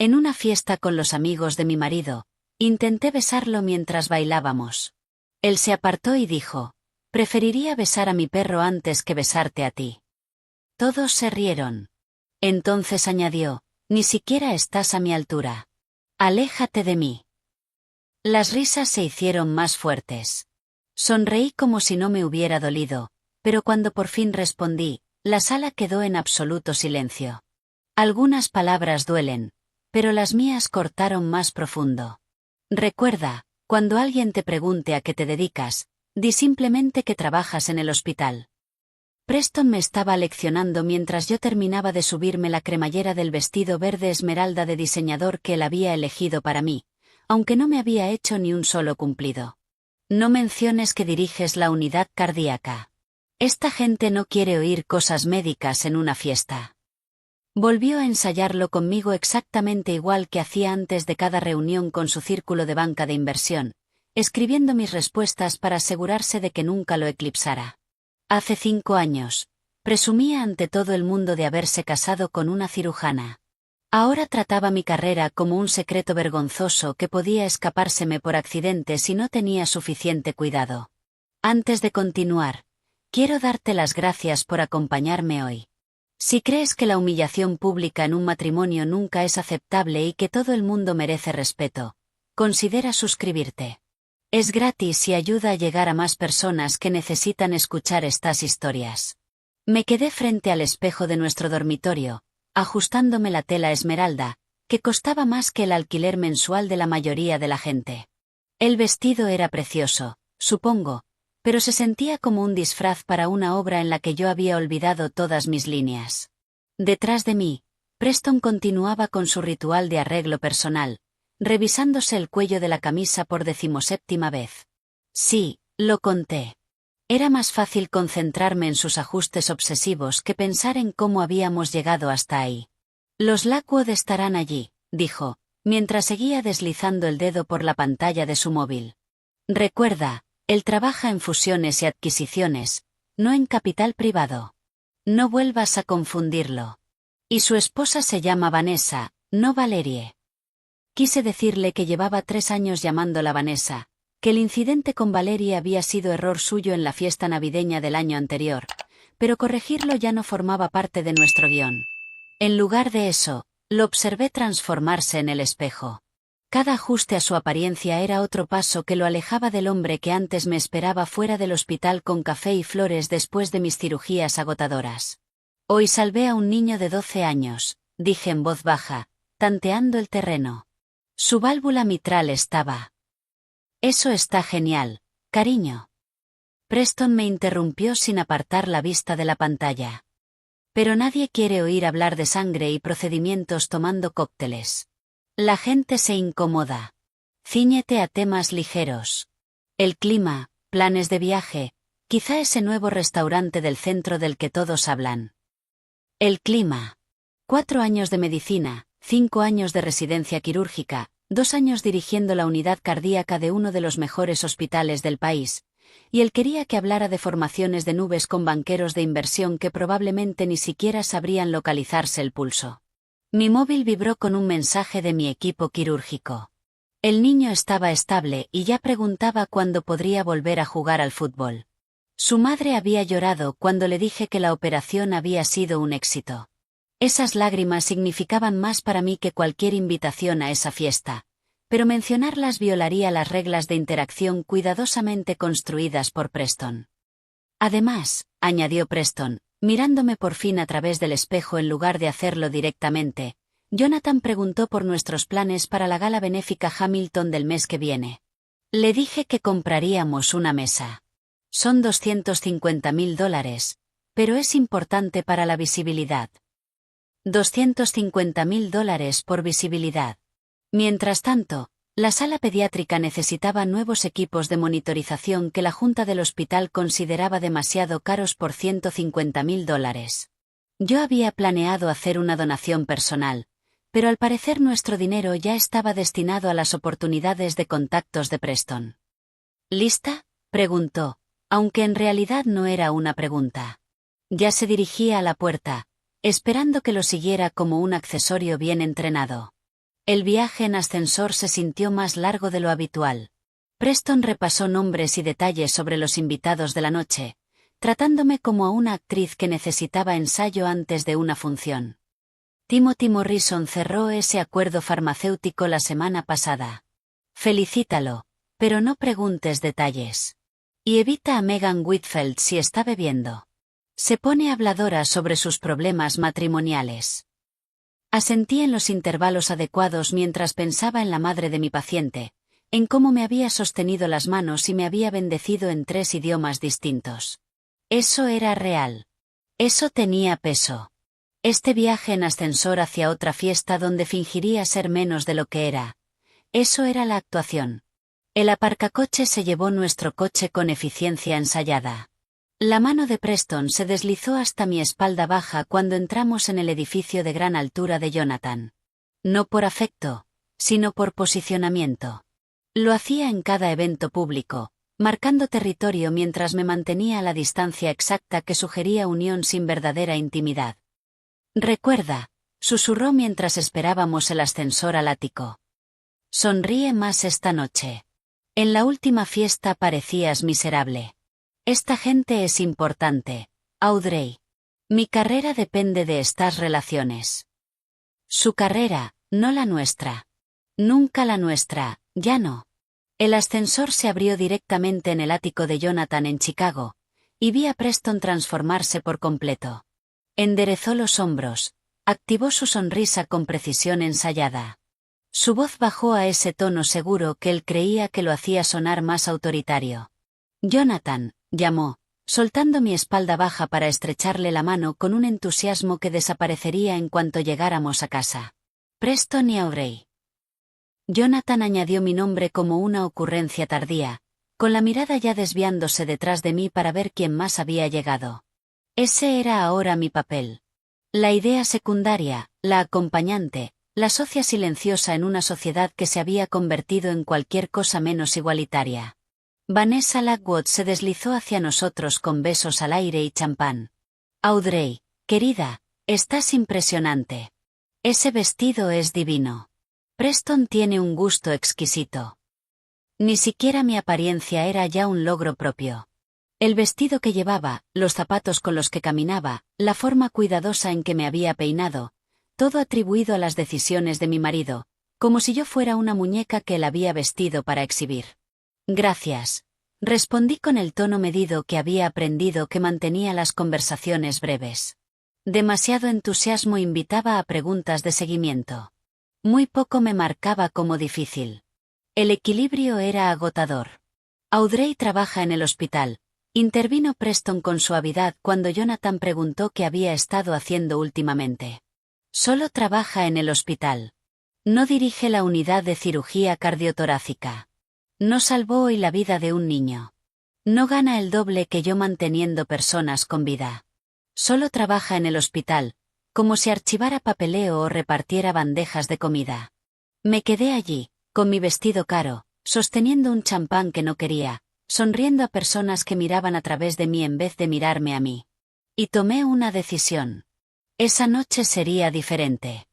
En una fiesta con los amigos de mi marido, intenté besarlo mientras bailábamos. Él se apartó y dijo: «Preferiría besar a mi perro antes que besarte a ti». Todos se rieron. Entonces añadió: «Ni siquiera estás a mi altura. Aléjate de mí». Las risas se hicieron más fuertes. Sonreí como si no me hubiera dolido, pero cuando por fin respondí, la sala quedó en absoluto silencio. Algunas palabras duelen, pero las mías cortaron más profundo. Recuerda, cuando alguien te pregunte a qué te dedicas, di simplemente que trabajas en el hospital. Preston me estaba leccionando mientras yo terminaba de subirme la cremallera del vestido verde esmeralda de diseñador que él había elegido para mí, aunque no me había hecho ni un solo cumplido. No menciones que diriges la unidad cardíaca. Esta gente no quiere oír cosas médicas en una fiesta. Volvió a ensayarlo conmigo exactamente igual que hacía antes de cada reunión con su círculo de banca de inversión, escribiendo mis respuestas para asegurarse de que nunca lo eclipsara. Hace 5 años, presumía ante todo el mundo de haberse casado con una cirujana. Ahora trataba mi carrera como un secreto vergonzoso que podía escapárseme por accidente si no tenía suficiente cuidado. Antes de continuar, quiero darte las gracias por acompañarme hoy. Si crees que la humillación pública en un matrimonio nunca es aceptable y que todo el mundo merece respeto, considera suscribirte. Es gratis y ayuda a llegar a más personas que necesitan escuchar estas historias. Me quedé frente al espejo de nuestro dormitorio, ajustándome la tela esmeralda, que costaba más que el alquiler mensual de la mayoría de la gente. El vestido era precioso, supongo, pero se sentía como un disfraz para una obra en la que yo había olvidado todas mis líneas. Detrás de mí, Preston continuaba con su ritual de arreglo personal, revisándose el cuello de la camisa por 17ª vez. Sí, lo conté. Era más fácil concentrarme en sus ajustes obsesivos que pensar en cómo habíamos llegado hasta ahí. Los Lockwood estarán allí, dijo, mientras seguía deslizando el dedo por la pantalla de su móvil. Recuerda, él trabaja en fusiones y adquisiciones, no en capital privado. No vuelvas a confundirlo. Y su esposa se llama Vanessa, no Valerie. Quise decirle que llevaba 3 años llamándola Vanessa, que el incidente con Valerie había sido error suyo en la fiesta navideña del año anterior, pero corregirlo ya no formaba parte de nuestro guión. En lugar de eso, lo observé transformarse en el espejo. Cada ajuste a su apariencia era otro paso que lo alejaba del hombre que antes me esperaba fuera del hospital con café y flores después de mis cirugías agotadoras. Hoy salvé a un niño de 12 años, dije en voz baja, tanteando el terreno. Su válvula mitral estaba. Eso está genial, cariño. Preston me interrumpió sin apartar la vista de la pantalla. Pero nadie quiere oír hablar de sangre y procedimientos tomando cócteles. La gente se incomoda. Cíñete a temas ligeros. El clima, planes de viaje, quizá ese nuevo restaurante del centro del que todos hablan. El clima. 4 años de medicina, 5 años de residencia quirúrgica, 2 años dirigiendo la unidad cardíaca de uno de los mejores hospitales del país, y él quería que hablara de formaciones de nubes con banqueros de inversión que probablemente ni siquiera sabrían localizarse el pulso. Mi móvil vibró con un mensaje de mi equipo quirúrgico. El niño estaba estable y ya preguntaba cuándo podría volver a jugar al fútbol. Su madre había llorado cuando le dije que la operación había sido un éxito. Esas lágrimas significaban más para mí que cualquier invitación a esa fiesta, pero mencionarlas violaría las reglas de interacción cuidadosamente construidas por Preston. Además, añadió Preston, mirándome por fin a través del espejo en lugar de hacerlo directamente, Jonathan preguntó por nuestros planes para la gala benéfica Hamilton del mes que viene. Le dije que compraríamos una mesa. Son $250.000, pero es importante para la visibilidad. $250.000 por visibilidad. Mientras tanto, la sala pediátrica necesitaba nuevos equipos de monitorización que la junta del hospital consideraba demasiado caros por $150.000. Yo había planeado hacer una donación personal, pero al parecer nuestro dinero ya estaba destinado a las oportunidades de contactos de Preston. ¿Lista?, preguntó, aunque en realidad no era una pregunta. Ya se dirigía a la puerta, esperando que lo siguiera como un accesorio bien entrenado. El viaje en ascensor se sintió más largo de lo habitual. Preston repasó nombres y detalles sobre los invitados de la noche, tratándome como a una actriz que necesitaba ensayo antes de una función. Timothy Morrison cerró ese acuerdo farmacéutico la semana pasada. Felicítalo, pero no preguntes detalles. Y evita a Megan Whitfield si está bebiendo. Se pone habladora sobre sus problemas matrimoniales. Asentí en los intervalos adecuados mientras pensaba en la madre de mi paciente, en cómo me había sostenido las manos y me había bendecido en 3 idiomas distintos. Eso era real. Eso tenía peso. Este viaje en ascensor hacia otra fiesta donde fingiría ser menos de lo que era. Eso era la actuación. El aparcacoche se llevó nuestro coche con eficiencia ensayada. La mano de Preston se deslizó hasta mi espalda baja cuando entramos en el edificio de gran altura de Jonathan. No por afecto, sino por posicionamiento. Lo hacía en cada evento público, marcando territorio mientras me mantenía a la distancia exacta que sugería unión sin verdadera intimidad. Recuerda, susurró mientras esperábamos el ascensor al ático. Sonríe más esta noche. En la última fiesta parecías miserable. Esta gente es importante, Audrey. Mi carrera depende de estas relaciones. Su carrera, no la nuestra. Nunca la nuestra, ya no. El ascensor se abrió directamente en el ático de Jonathan en Chicago, y vi a Preston transformarse por completo. Enderezó los hombros, activó su sonrisa con precisión ensayada. Su voz bajó a ese tono seguro que él creía que lo hacía sonar más autoritario. Jonathan, llamó, soltando mi espalda baja para estrecharle la mano con un entusiasmo que desaparecería en cuanto llegáramos a casa. Preston y Audrey. Jonathan añadió mi nombre como una ocurrencia tardía, con la mirada ya desviándose detrás de mí para ver quién más había llegado. Ese era ahora mi papel. La idea secundaria, la acompañante, la socia silenciosa en una sociedad que se había convertido en cualquier cosa menos igualitaria. Vanessa Lockwood se deslizó hacia nosotros con besos al aire y champán. Audrey, querida, estás impresionante. Ese vestido es divino. Preston tiene un gusto exquisito. Ni siquiera mi apariencia era ya un logro propio. El vestido que llevaba, los zapatos con los que caminaba, la forma cuidadosa en que me había peinado, todo atribuido a las decisiones de mi marido, como si yo fuera una muñeca que él había vestido para exhibir. Gracias. Respondí con el tono medido que había aprendido que mantenía las conversaciones breves. Demasiado entusiasmo invitaba a preguntas de seguimiento. Muy poco me marcaba como difícil. El equilibrio era agotador. Audrey trabaja en el hospital. Intervino Preston con suavidad cuando Jonathan preguntó qué había estado haciendo últimamente. Solo trabaja en el hospital. No dirige la unidad de cirugía cardiotorácica. No salvó hoy la vida de un niño. No gana el doble que yo manteniendo personas con vida. Solo trabaja en el hospital, como si archivara papeleo o repartiera bandejas de comida. Me quedé allí, con mi vestido caro, sosteniendo un champán que no quería, sonriendo a personas que miraban a través de mí en vez de mirarme a mí. Y tomé una decisión. Esa noche sería diferente.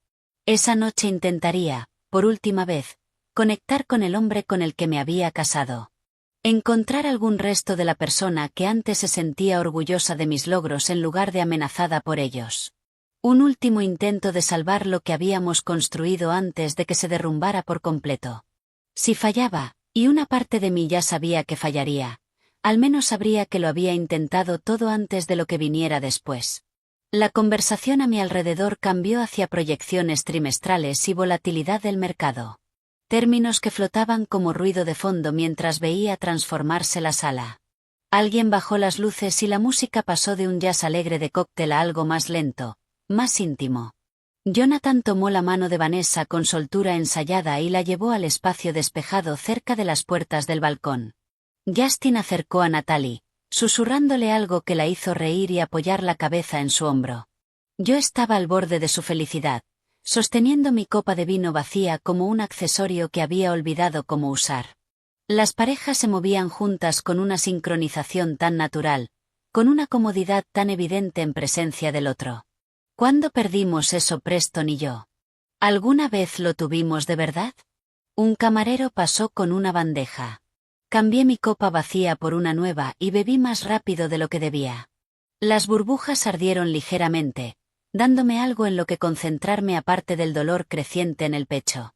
Esa noche intentaría, por última vez, conectar con el hombre con el que me había casado. Encontrar algún resto de la persona que antes se sentía orgullosa de mis logros en lugar de amenazada por ellos. Un último intento de salvar lo que habíamos construido antes de que se derrumbara por completo. Si fallaba, y una parte de mí ya sabía que fallaría, al menos sabría que lo había intentado todo antes de lo que viniera después. La conversación a mi alrededor cambió hacia proyecciones trimestrales y volatilidad del mercado. Términos que flotaban como ruido de fondo mientras veía transformarse la sala. Alguien bajó las luces y la música pasó de un jazz alegre de cóctel a algo más lento, más íntimo. Jonathan tomó la mano de Vanessa con soltura ensayada y la llevó al espacio despejado cerca de las puertas del balcón. Justin acercó a Natalie, susurrándole algo que la hizo reír y apoyar la cabeza en su hombro. Yo estaba al borde de su felicidad, sosteniendo mi copa de vino vacía como un accesorio que había olvidado cómo usar. Las parejas se movían juntas con una sincronización tan natural, con una comodidad tan evidente en presencia del otro. ¿Cuándo perdimos eso Preston y yo? ¿Alguna vez lo tuvimos de verdad? Un camarero pasó con una bandeja. Cambié mi copa vacía por una nueva y bebí más rápido de lo que debía. Las burbujas ardieron ligeramente, dándome algo en lo que concentrarme aparte del dolor creciente en el pecho.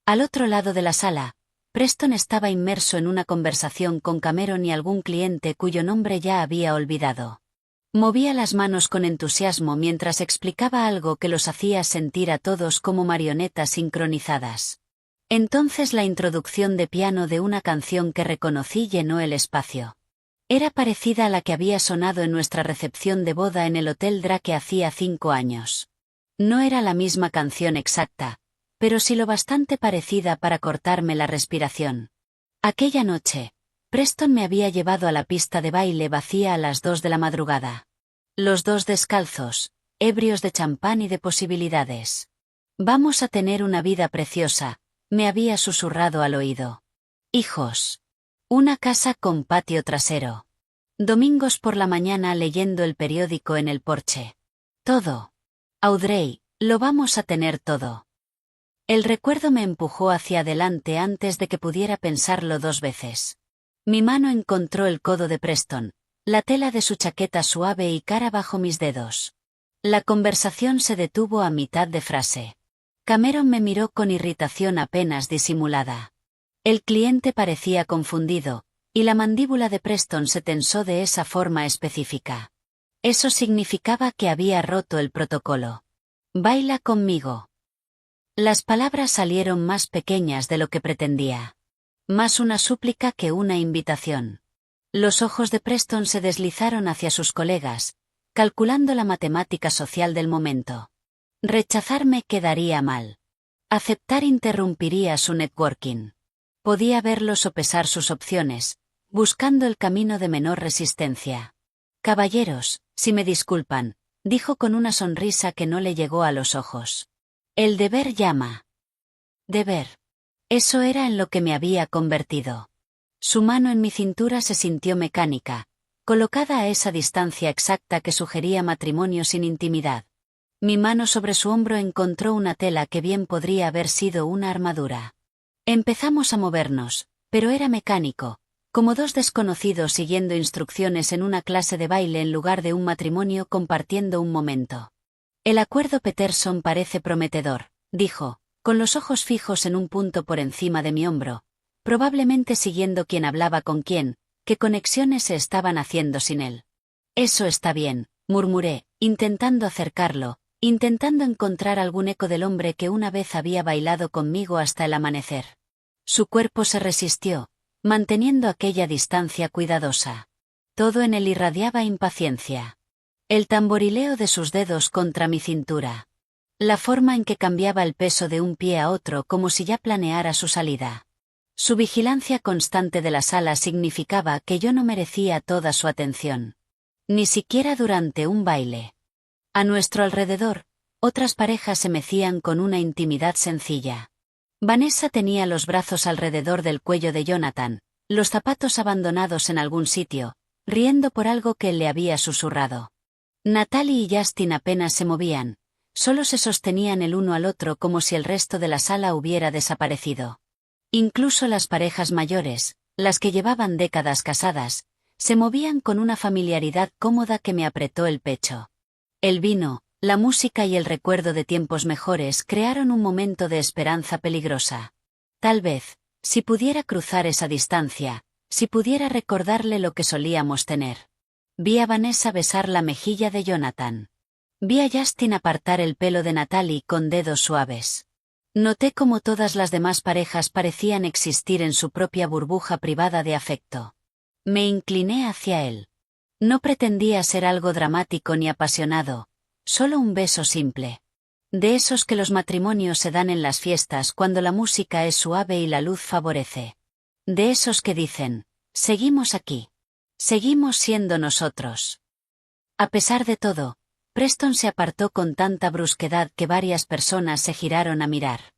Al otro lado de la sala, Preston estaba inmerso en una conversación con Cameron y algún cliente cuyo nombre ya había olvidado. Movía las manos con entusiasmo mientras explicaba algo que los hacía sentir a todos como marionetas sincronizadas. Entonces la introducción de piano de una canción que reconocí llenó el espacio. Era parecida a la que había sonado en nuestra recepción de boda en el Hotel Drake hacía 5 años. No era la misma canción exacta, pero sí lo bastante parecida para cortarme la respiración. Aquella noche, Preston me había llevado a la pista de baile vacía a las 2 de la madrugada. Los dos descalzos, ebrios de champán y de posibilidades. Vamos a tener una vida preciosa, me había susurrado al oído. Hijos. Una casa con patio trasero. Domingos por la mañana leyendo el periódico en el porche. Todo. Audrey, lo vamos a tener todo. El recuerdo me empujó hacia adelante antes de que pudiera pensarlo 2 veces. Mi mano encontró el codo de Preston, la tela de su chaqueta suave y cara bajo mis dedos. La conversación se detuvo a mitad de frase. Cameron me miró con irritación apenas disimulada. El cliente parecía confundido, y la mandíbula de Preston se tensó de esa forma específica. Eso significaba que había roto el protocolo. «Baila conmigo». Las palabras salieron más pequeñas de lo que pretendía. Más una súplica que una invitación. Los ojos de Preston se deslizaron hacia sus colegas, calculando la matemática social del momento. Rechazarme quedaría mal. Aceptar interrumpiría su networking. Podía verlo sopesar sus opciones, buscando el camino de menor resistencia. «Caballeros, si me disculpan», dijo con una sonrisa que no le llegó a los ojos. «El deber llama». Deber. Eso era en lo que me había convertido. Su mano en mi cintura se sintió mecánica, colocada a esa distancia exacta que sugería matrimonio sin intimidad. Mi mano sobre su hombro encontró una tela que bien podría haber sido una armadura. Empezamos a movernos, pero era mecánico, como dos desconocidos siguiendo instrucciones en una clase de baile en lugar de un matrimonio compartiendo un momento. «El acuerdo Peterson parece prometedor», dijo, con los ojos fijos en un punto por encima de mi hombro, probablemente siguiendo quién hablaba con quién, qué conexiones se estaban haciendo sin él. «Eso está bien», murmuré, intentando acercarlo, intentando encontrar algún eco del hombre que una vez había bailado conmigo hasta el amanecer. Su cuerpo se resistió, manteniendo aquella distancia cuidadosa. Todo en él irradiaba impaciencia. El tamborileo de sus dedos contra mi cintura. La forma en que cambiaba el peso de un pie a otro como si ya planeara su salida. Su vigilancia constante de la sala significaba que yo no merecía toda su atención. Ni siquiera durante un baile. A nuestro alrededor, otras parejas se mecían con una intimidad sencilla. Vanessa tenía los brazos alrededor del cuello de Jonathan, los zapatos abandonados en algún sitio, riendo por algo que él le había susurrado. Natalie y Justin apenas se movían, solo se sostenían el uno al otro como si el resto de la sala hubiera desaparecido. Incluso las parejas mayores, las que llevaban décadas casadas, se movían con una familiaridad cómoda que me apretó el pecho. El vino, la música y el recuerdo de tiempos mejores crearon un momento de esperanza peligrosa. Tal vez, si pudiera cruzar esa distancia, si pudiera recordarle lo que solíamos tener. Vi a Vanessa besar la mejilla de Jonathan. Vi a Justin apartar el pelo de Natalie con dedos suaves. Noté cómo todas las demás parejas parecían existir en su propia burbuja privada de afecto. Me incliné hacia él. No pretendía ser algo dramático ni apasionado, solo un beso simple. De esos que los matrimonios se dan en las fiestas cuando la música es suave y la luz favorece. De esos que dicen, seguimos aquí. Seguimos siendo nosotros. A pesar de todo, Preston se apartó con tanta brusquedad que varias personas se giraron a mirar.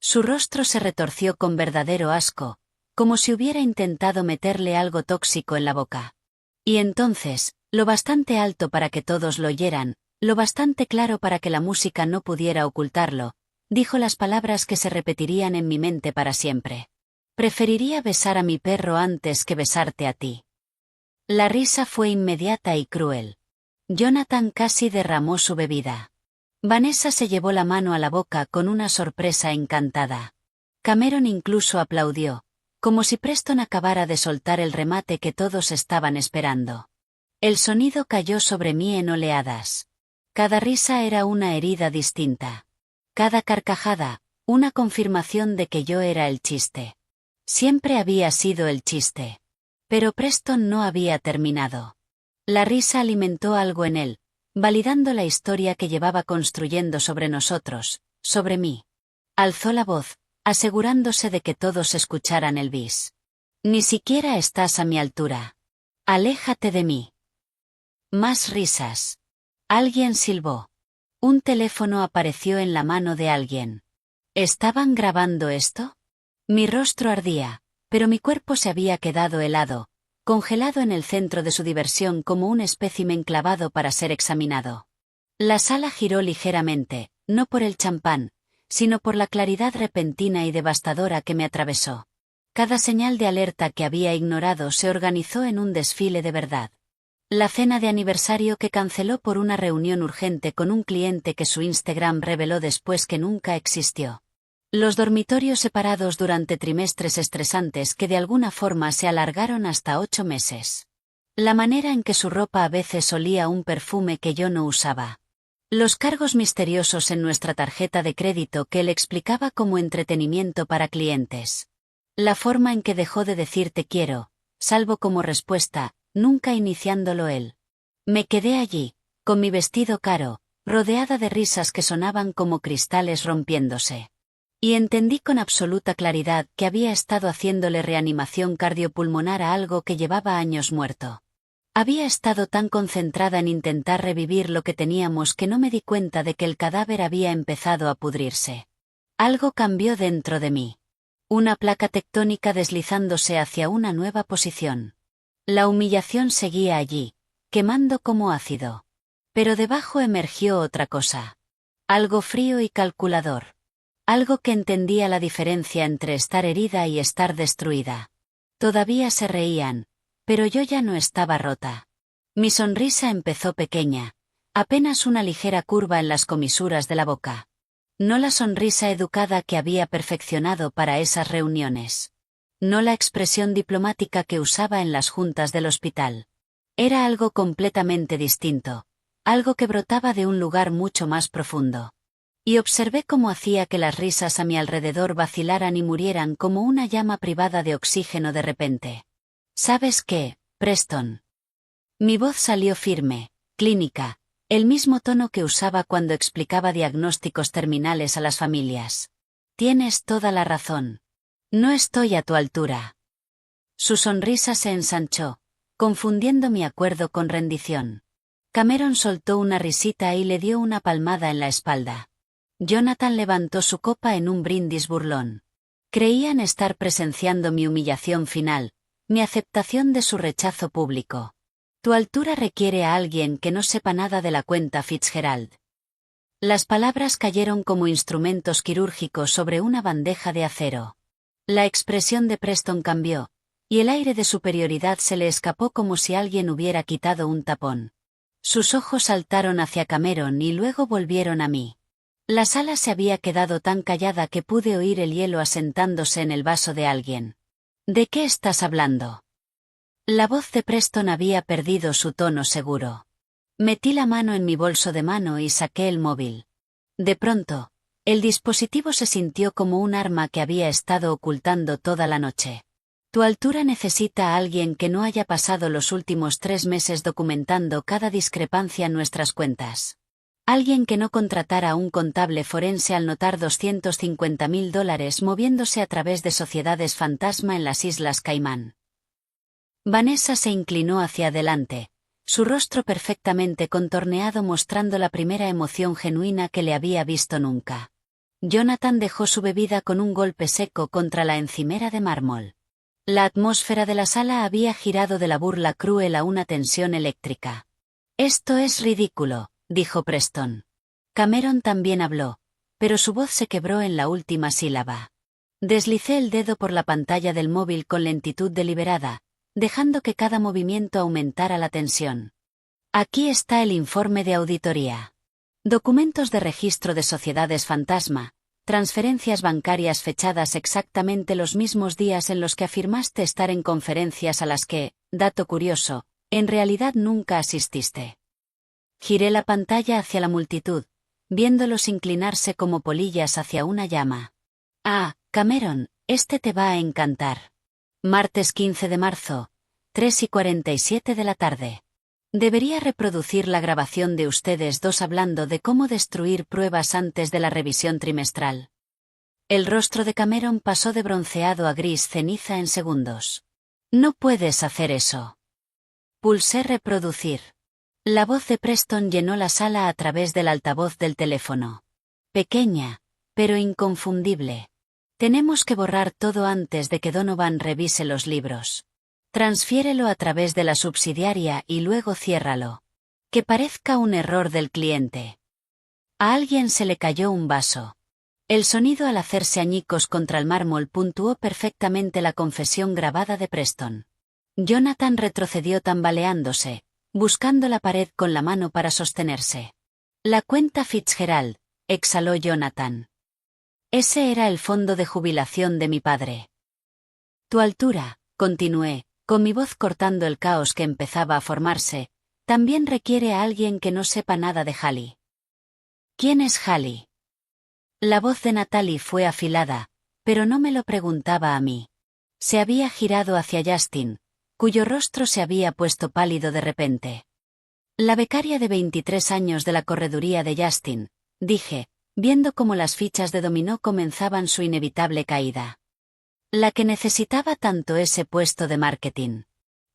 Su rostro se retorció con verdadero asco, como si hubiera intentado meterle algo tóxico en la boca. Y entonces, lo bastante alto para que todos lo oyeran, lo bastante claro para que la música no pudiera ocultarlo, dijo las palabras que se repetirían en mi mente para siempre. Preferiría besar a mi perro antes que besarte a ti. La risa fue inmediata y cruel. Jonathan casi derramó su bebida. Vanessa se llevó la mano a la boca con una sorpresa encantada. Cameron incluso aplaudió, como si Preston acabara de soltar el remate que todos estaban esperando. El sonido cayó sobre mí en oleadas. Cada risa era una herida distinta. Cada carcajada, una confirmación de que yo era el chiste. Siempre había sido el chiste. Pero Preston no había terminado. La risa alimentó algo en él, validando la historia que llevaba construyendo sobre nosotros, sobre mí. Alzó la voz, asegurándose de que todos escucharan el bis. Ni siquiera estás a mi altura. Aléjate de mí. Más risas. Alguien silbó. Un teléfono apareció en la mano de alguien. ¿Estaban grabando esto? Mi rostro ardía, pero mi cuerpo se había quedado helado, congelado en el centro de su diversión como un espécimen clavado para ser examinado. La sala giró ligeramente, no por el champán, sino por la claridad repentina y devastadora que me atravesó. Cada señal de alerta que había ignorado se organizó en un desfile de verdad. La cena de aniversario que canceló por una reunión urgente con un cliente que su Instagram reveló después que nunca existió. Los dormitorios separados durante trimestres estresantes que de alguna forma se alargaron hasta 8 meses. La manera en que su ropa a veces olía un perfume que yo no usaba. Los cargos misteriosos en nuestra tarjeta de crédito que él explicaba como entretenimiento para clientes. La forma en que dejó de decir te quiero, salvo como respuesta, nunca iniciándolo él. Me quedé allí, con mi vestido caro, rodeada de risas que sonaban como cristales rompiéndose. Y entendí con absoluta claridad que había estado haciéndole reanimación cardiopulmonar a algo que llevaba años muerto. Había estado tan concentrada en intentar revivir lo que teníamos que no me di cuenta de que el cadáver había empezado a pudrirse. Algo cambió dentro de mí. Una placa tectónica deslizándose hacia una nueva posición. La humillación seguía allí, quemando como ácido. Pero debajo emergió otra cosa. Algo frío y calculador. Algo que entendía la diferencia entre estar herida y estar destruida. Todavía se reían, pero yo ya no estaba rota. Mi sonrisa empezó pequeña, apenas una ligera curva en las comisuras de la boca. No la sonrisa educada que había perfeccionado para esas reuniones. No la expresión diplomática que usaba en las juntas del hospital. Era algo completamente distinto, algo que brotaba de un lugar mucho más profundo. Y observé cómo hacía que las risas a mi alrededor vacilaran y murieran como una llama privada de oxígeno de repente. ¿Sabes qué, Preston? Mi voz salió firme, clínica, el mismo tono que usaba cuando explicaba diagnósticos terminales a las familias. Tienes toda la razón. No estoy a tu altura. Su sonrisa se ensanchó, confundiendo mi acuerdo con rendición. Cameron soltó una risita y le dio una palmada en la espalda. Jonathan levantó su copa en un brindis burlón. Creían estar presenciando mi humillación final, mi aceptación de su rechazo público. Tu altura requiere a alguien que no sepa nada de la cuenta Fitzgerald. Las palabras cayeron como instrumentos quirúrgicos sobre una bandeja de acero. La expresión de Preston cambió, y el aire de superioridad se le escapó como si alguien hubiera quitado un tapón. Sus ojos saltaron hacia Cameron y luego volvieron a mí. La sala se había quedado tan callada que pude oír el hielo asentándose en el vaso de alguien. ¿De qué estás hablando? La voz de Preston había perdido su tono seguro. Metí la mano en mi bolso de mano y saqué el móvil. De pronto, el dispositivo se sintió como un arma que había estado ocultando toda la noche. Tu altura necesita a alguien que no haya pasado los últimos 3 meses documentando cada discrepancia en nuestras cuentas. Alguien que no contratara a un contable forense al notar $250.000 moviéndose a través de sociedades fantasma en las Islas Caimán. Vanessa se inclinó hacia adelante, su rostro perfectamente contorneado mostrando la primera emoción genuina que le había visto nunca. Jonathan dejó su bebida con un golpe seco contra la encimera de mármol. La atmósfera de la sala había girado de la burla cruel a una tensión eléctrica. Esto es ridículo, dijo Preston. Cameron también habló, pero su voz se quebró en la última sílaba. Deslicé el dedo por la pantalla del móvil con lentitud deliberada, dejando que cada movimiento aumentara la tensión. Aquí está el informe de auditoría. Documentos de registro de sociedades fantasma, transferencias bancarias fechadas exactamente los mismos días en los que afirmaste estar en conferencias a las que, dato curioso, en realidad nunca asististe. Giré la pantalla hacia la multitud, viéndolos inclinarse como polillas hacia una llama. Ah, Cameron, este te va a encantar. Martes 15 de marzo, 3:47 de la tarde. Debería reproducir la grabación de ustedes dos hablando de cómo destruir pruebas antes de la revisión trimestral. El rostro de Cameron pasó de bronceado a gris ceniza en segundos. No puedes hacer eso. Pulsé reproducir. La voz de Preston llenó la sala a través del altavoz del teléfono. Pequeña, pero inconfundible. Tenemos que borrar todo antes de que Donovan revise los libros. Transfiérelo a través de la subsidiaria y luego ciérralo. Que parezca un error del cliente. A alguien se le cayó un vaso. El sonido al hacerse añicos contra el mármol puntuó perfectamente la confesión grabada de Preston. Jonathan retrocedió tambaleándose, buscando la pared con la mano para sostenerse. La cuenta Fitzgerald, exhaló Jonathan. Ese era el fondo de jubilación de mi padre. Tu altura, continué, con mi voz cortando el caos que empezaba a formarse, también requiere a alguien que no sepa nada de Hallie. ¿Quién es Hallie? La voz de Natalie fue afilada, pero no me lo preguntaba a mí. Se había girado hacia Justin, cuyo rostro se había puesto pálido de repente. La becaria de 23 años de la correduría de Justin, dije, viendo cómo las fichas de dominó comenzaban su inevitable caída. La que necesitaba tanto ese puesto de marketing.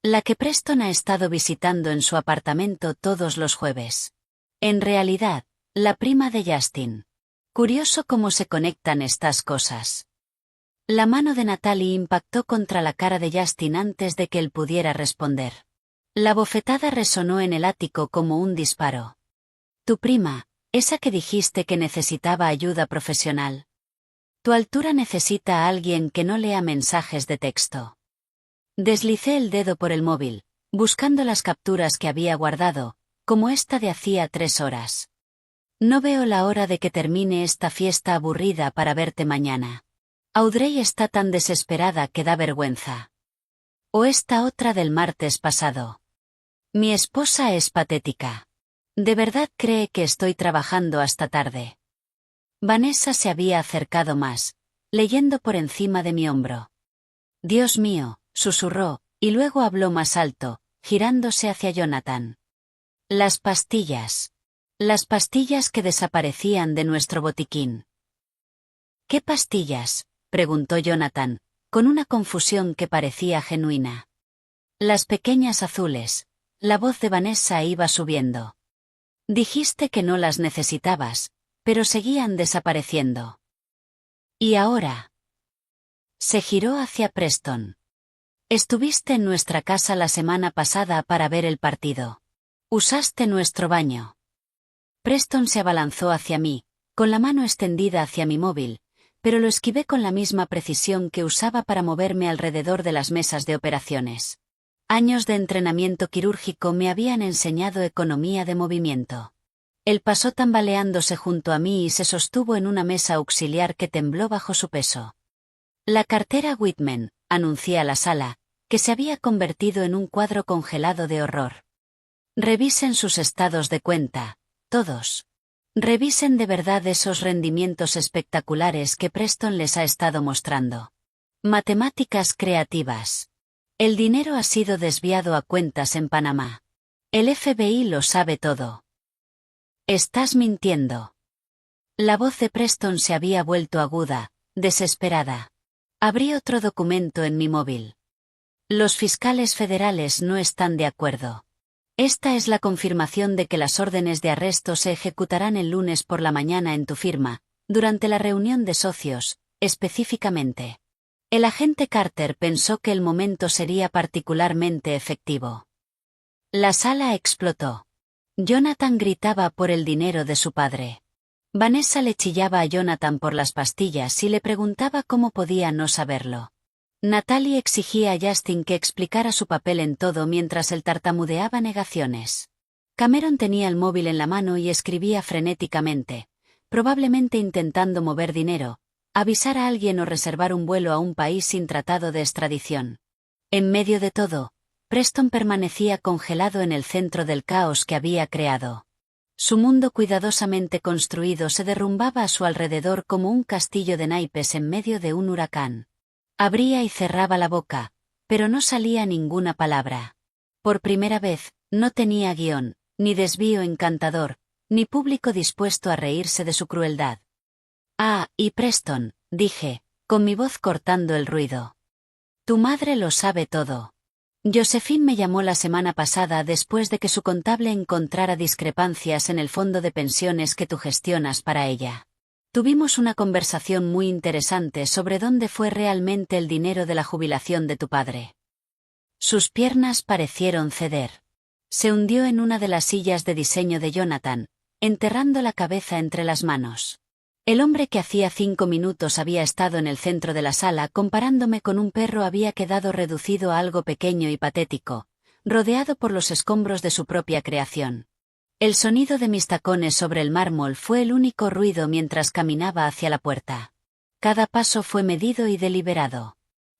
La que Preston ha estado visitando en su apartamento todos los jueves. En realidad, la prima de Justin. Curioso cómo se conectan estas cosas. La mano de Natalie impactó contra la cara de Justin antes de que él pudiera responder. La bofetada resonó en el ático como un disparo. Tu prima, esa que dijiste que necesitaba ayuda profesional. Tu altura necesita a alguien que no lea mensajes de texto. Deslicé el dedo por el móvil, buscando las capturas que había guardado, como esta de hacía 3 horas. No veo la hora de que termine esta fiesta aburrida para verte mañana. Audrey está tan desesperada que da vergüenza. O esta otra del martes pasado. Mi esposa es patética. ¿De verdad cree que estoy trabajando hasta tarde? Vanessa se había acercado más, leyendo por encima de mi hombro. Dios mío, susurró, y luego habló más alto, girándose hacia Jonathan. Las pastillas. Las pastillas que desaparecían de nuestro botiquín. ¿Qué pastillas?, preguntó Jonathan, con una confusión que parecía genuina. Las pequeñas azules. La voz de Vanessa iba subiendo. Dijiste que no las necesitabas, pero seguían desapareciendo. ¿Y ahora? Se giró hacia Preston. Estuviste en nuestra casa la semana pasada para ver el partido. Usaste nuestro baño. Preston se abalanzó hacia mí, con la mano extendida hacia mi móvil, pero lo esquivé con la misma precisión que usaba para moverme alrededor de las mesas de operaciones. Años de entrenamiento quirúrgico me habían enseñado economía de movimiento. Él pasó tambaleándose junto a mí y se sostuvo en una mesa auxiliar que tembló bajo su peso. La cartera Whitman, anuncié a la sala, que se había convertido en un cuadro congelado de horror. Revisen sus estados de cuenta, todos. Revisen de verdad esos rendimientos espectaculares que Preston les ha estado mostrando. Matemáticas creativas. El dinero ha sido desviado a cuentas en Panamá. El FBI lo sabe todo. Estás mintiendo. La voz de Preston se había vuelto aguda, desesperada. Abrí otro documento en mi móvil. Los fiscales federales no están de acuerdo. Esta es la confirmación de que las órdenes de arresto se ejecutarán el lunes por la mañana en tu firma, durante la reunión de socios, específicamente. El agente Carter pensó que el momento sería particularmente efectivo. La sala explotó. Jonathan gritaba por el dinero de su padre. Vanessa le chillaba a Jonathan por las pastillas y le preguntaba cómo podía no saberlo. Natalie exigía a Justin que explicara su papel en todo mientras él tartamudeaba negaciones. Cameron tenía el móvil en la mano y escribía frenéticamente, probablemente intentando mover dinero, avisar a alguien o reservar un vuelo a un país sin tratado de extradición. En medio de todo, Preston permanecía congelado en el centro del caos que había creado. Su mundo cuidadosamente construido se derrumbaba a su alrededor como un castillo de naipes en medio de un huracán. Abría y cerraba la boca, pero no salía ninguna palabra. Por primera vez, no tenía guión, ni desvío encantador, ni público dispuesto a reírse de su crueldad. Ah, y Preston, dije, con mi voz cortando el ruido. Tu madre lo sabe todo. Josephine me llamó la semana pasada después de que su contable encontrara discrepancias en el fondo de pensiones que tú gestionas para ella. Tuvimos una conversación muy interesante sobre dónde fue realmente el dinero de la jubilación de tu padre. Sus piernas parecieron ceder. Se hundió en una de las sillas de diseño de Jonathan, enterrando la cabeza entre las manos. El hombre que hacía 5 minutos había estado en el centro de la sala comparándome con un perro había quedado reducido a algo pequeño y patético, rodeado por los escombros de su propia creación. El sonido de mis tacones sobre el mármol fue el único ruido mientras caminaba hacia la puerta. Cada paso fue medido y deliberado.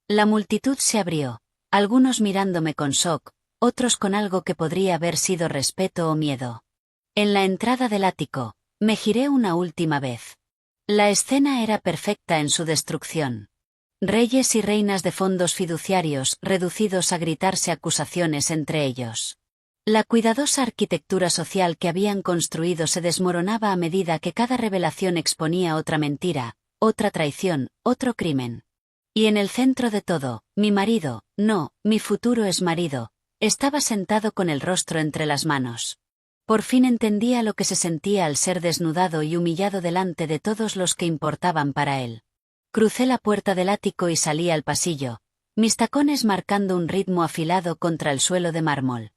La multitud se abrió, algunos mirándome con shock, otros con algo que podría haber sido respeto o miedo. En la entrada del ático, me giré una última vez. La escena era perfecta en su destrucción. Reyes y reinas de fondos fiduciarios reducidos a gritarse acusaciones entre ellos. La cuidadosa arquitectura social que habían construido se desmoronaba a medida que cada revelación exponía otra mentira, otra traición, otro crimen. Y en el centro de todo, mi marido, no, mi futuro exmarido, estaba sentado con el rostro entre las manos. Por fin entendía lo que se sentía al ser desnudado y humillado delante de todos los que importaban para él. Crucé la puerta del ático y salí al pasillo, mis tacones marcando un ritmo afilado contra el suelo de mármol.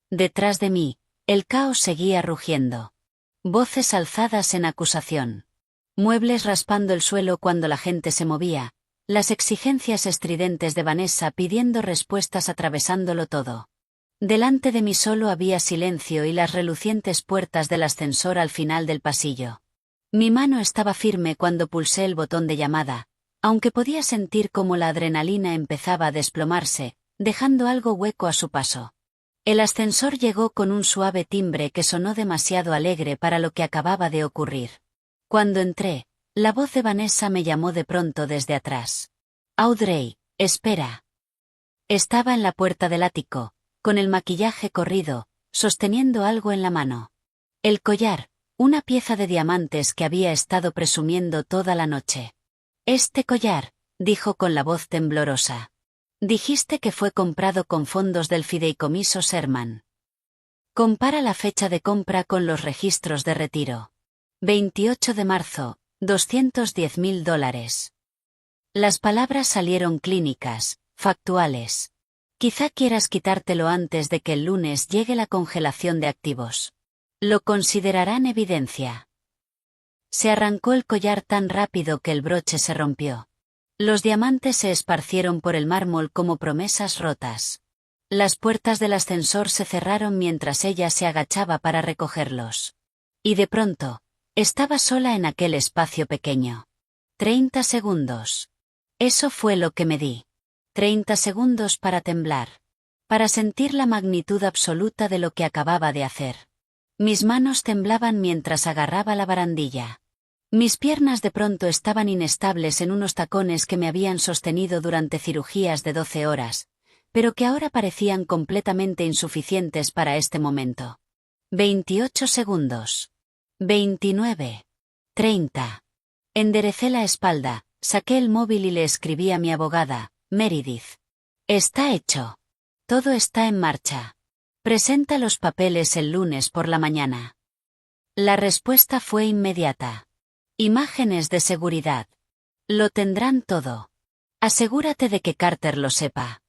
Detrás de mí, el caos seguía rugiendo. Voces alzadas en acusación. Muebles raspando el suelo cuando la gente se movía, las exigencias estridentes de Vanessa pidiendo respuestas atravesándolo todo. Delante de mí solo había silencio y las relucientes puertas del ascensor al final del pasillo. Mi mano estaba firme cuando pulsé el botón de llamada, aunque podía sentir cómo la adrenalina empezaba a desplomarse, dejando algo hueco a su paso. El ascensor llegó con un suave timbre que sonó demasiado alegre para lo que acababa de ocurrir. Cuando entré, la voz de Vanessa me llamó de pronto desde atrás. Audrey, espera. Estaba en la puerta del ático, con el maquillaje corrido, sosteniendo algo en la mano. El collar, una pieza de diamantes que había estado presumiendo toda la noche. Este collar, dijo con la voz temblorosa. Dijiste que fue comprado con fondos del fideicomiso Sherman. Compara la fecha de compra con los registros de retiro. 28 de marzo, $210.000. Las palabras salieron clínicas, factuales. Quizá quieras quitártelo antes de que el lunes llegue la congelación de activos. Lo considerarán evidencia. Se arrancó el collar tan rápido que el broche se rompió. Los diamantes se esparcieron por el mármol como promesas rotas. Las puertas del ascensor se cerraron mientras ella se agachaba para recogerlos. Y de pronto, estaba sola en aquel espacio pequeño. 30 segundos. Eso fue lo que me di. 30 segundos para temblar. Para sentir la magnitud absoluta de lo que acababa de hacer. Mis manos temblaban mientras agarraba la barandilla. Mis piernas de pronto estaban inestables en unos tacones que me habían sostenido durante cirugías de 12 horas, pero que ahora parecían completamente insuficientes para este momento. 28 segundos. 29. 30. Enderecé la espalda, saqué el móvil y le escribí a mi abogada, Meredith. Está hecho. Todo está en marcha. Presenta los papeles el lunes por la mañana. La respuesta fue inmediata. Imágenes de seguridad. Lo tendrán todo. Asegúrate de que Carter lo sepa.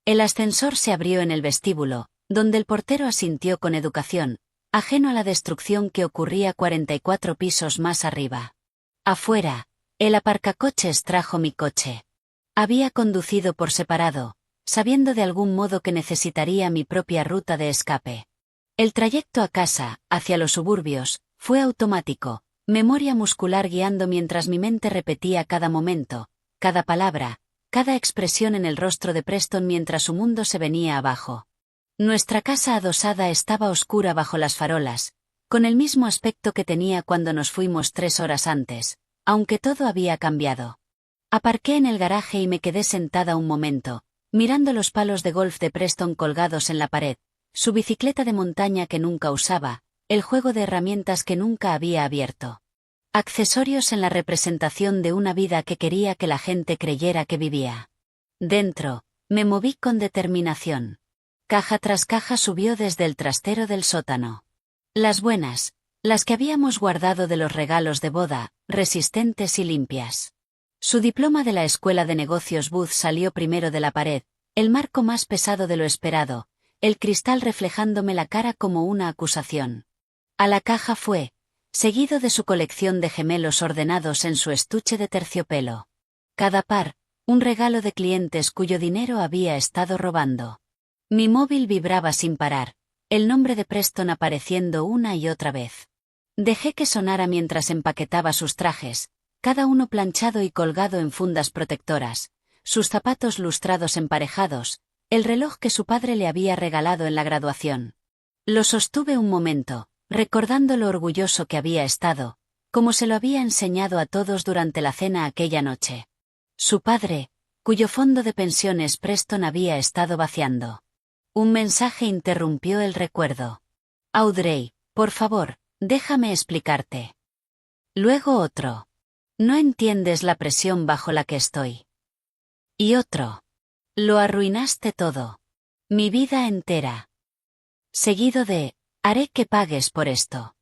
El ascensor se abrió en el vestíbulo, donde el portero asintió con educación, ajeno a la destrucción que ocurría 44 pisos más arriba. Afuera, el aparcacoches trajo mi coche. Había conducido por separado, sabiendo de algún modo que necesitaría mi propia ruta de escape. El trayecto a casa, hacia los suburbios, fue automático, memoria muscular guiando mientras mi mente repetía cada momento, cada palabra, cada expresión en el rostro de Preston mientras su mundo se venía abajo. Nuestra casa adosada estaba oscura bajo las farolas, con el mismo aspecto que tenía cuando nos fuimos 3 horas antes, aunque todo había cambiado. Aparqué en el garaje y me quedé sentada un momento, mirando los palos de golf de Preston colgados en la pared, su bicicleta de montaña que nunca usaba, el juego de herramientas que nunca había abierto. Accesorios en la representación de una vida que quería que la gente creyera que vivía. Dentro, me moví con determinación. Caja tras caja subió desde el trastero del sótano. Las buenas, las que habíamos guardado de los regalos de boda, resistentes y limpias. Su diploma de la Escuela de Negocios Booth salió primero de la pared, el marco más pesado de lo esperado, el cristal reflejándome la cara como una acusación. A la caja fue, seguido de su colección de gemelos ordenados en su estuche de terciopelo. Cada par, un regalo de clientes cuyo dinero había estado robando. Mi móvil vibraba sin parar, el nombre de Preston apareciendo una y otra vez. Dejé que sonara mientras empaquetaba sus trajes, cada uno planchado y colgado en fundas protectoras, sus zapatos lustrados emparejados, el reloj que su padre le había regalado en la graduación. Lo sostuve un momento, recordando lo orgulloso que había estado, como se lo había enseñado a todos durante la cena aquella noche. Su padre, cuyo fondo de pensiones Preston había estado vaciando. Un mensaje interrumpió el recuerdo. Audrey, por favor, déjame explicarte. Luego otro. No entiendes la presión bajo la que estoy. Y otro. Lo arruinaste todo. Mi vida entera. Seguido de, haré que pagues por esto.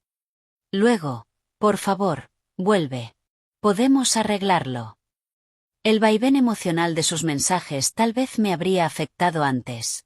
Luego, por favor, vuelve. Podemos arreglarlo. El vaivén emocional de sus mensajes tal vez me habría afectado antes.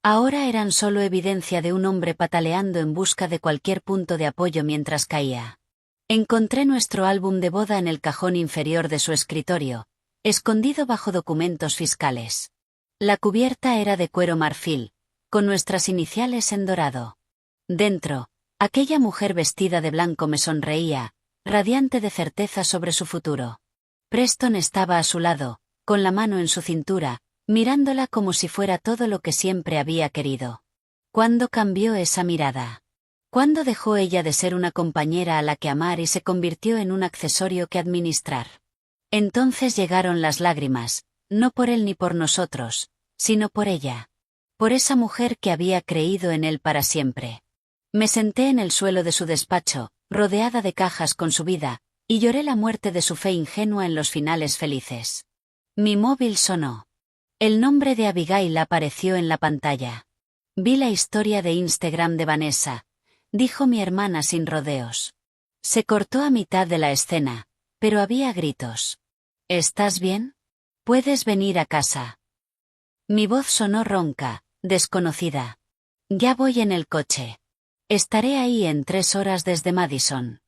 Ahora eran solo evidencia de un hombre pataleando en busca de cualquier punto de apoyo mientras caía. Encontré nuestro álbum de boda en el cajón inferior de su escritorio, escondido bajo documentos fiscales. La cubierta era de cuero marfil, con nuestras iniciales en dorado. Dentro, aquella mujer vestida de blanco me sonreía, radiante de certeza sobre su futuro. Preston estaba a su lado, con la mano en su cintura, mirándola como si fuera todo lo que siempre había querido. ¿Cuándo cambió esa mirada? ¿Cuándo dejó ella de ser una compañera a la que amar y se convirtió en un accesorio que administrar? Entonces llegaron las lágrimas, no por él ni por nosotros, sino por ella. Por esa mujer que había creído en él para siempre. Me senté en el suelo de su despacho, rodeada de cajas con su vida, y lloré la muerte de su fe ingenua en los finales felices. Mi móvil sonó. El nombre de Abigail apareció en la pantalla. Vi la historia de Instagram de Vanessa, dijo mi hermana sin rodeos. Se cortó a mitad de la escena, pero había gritos. ¿Estás bien? ¿Puedes venir a casa? Mi voz sonó ronca, desconocida. Ya voy en el coche. Estaré ahí en 3 horas desde Madison.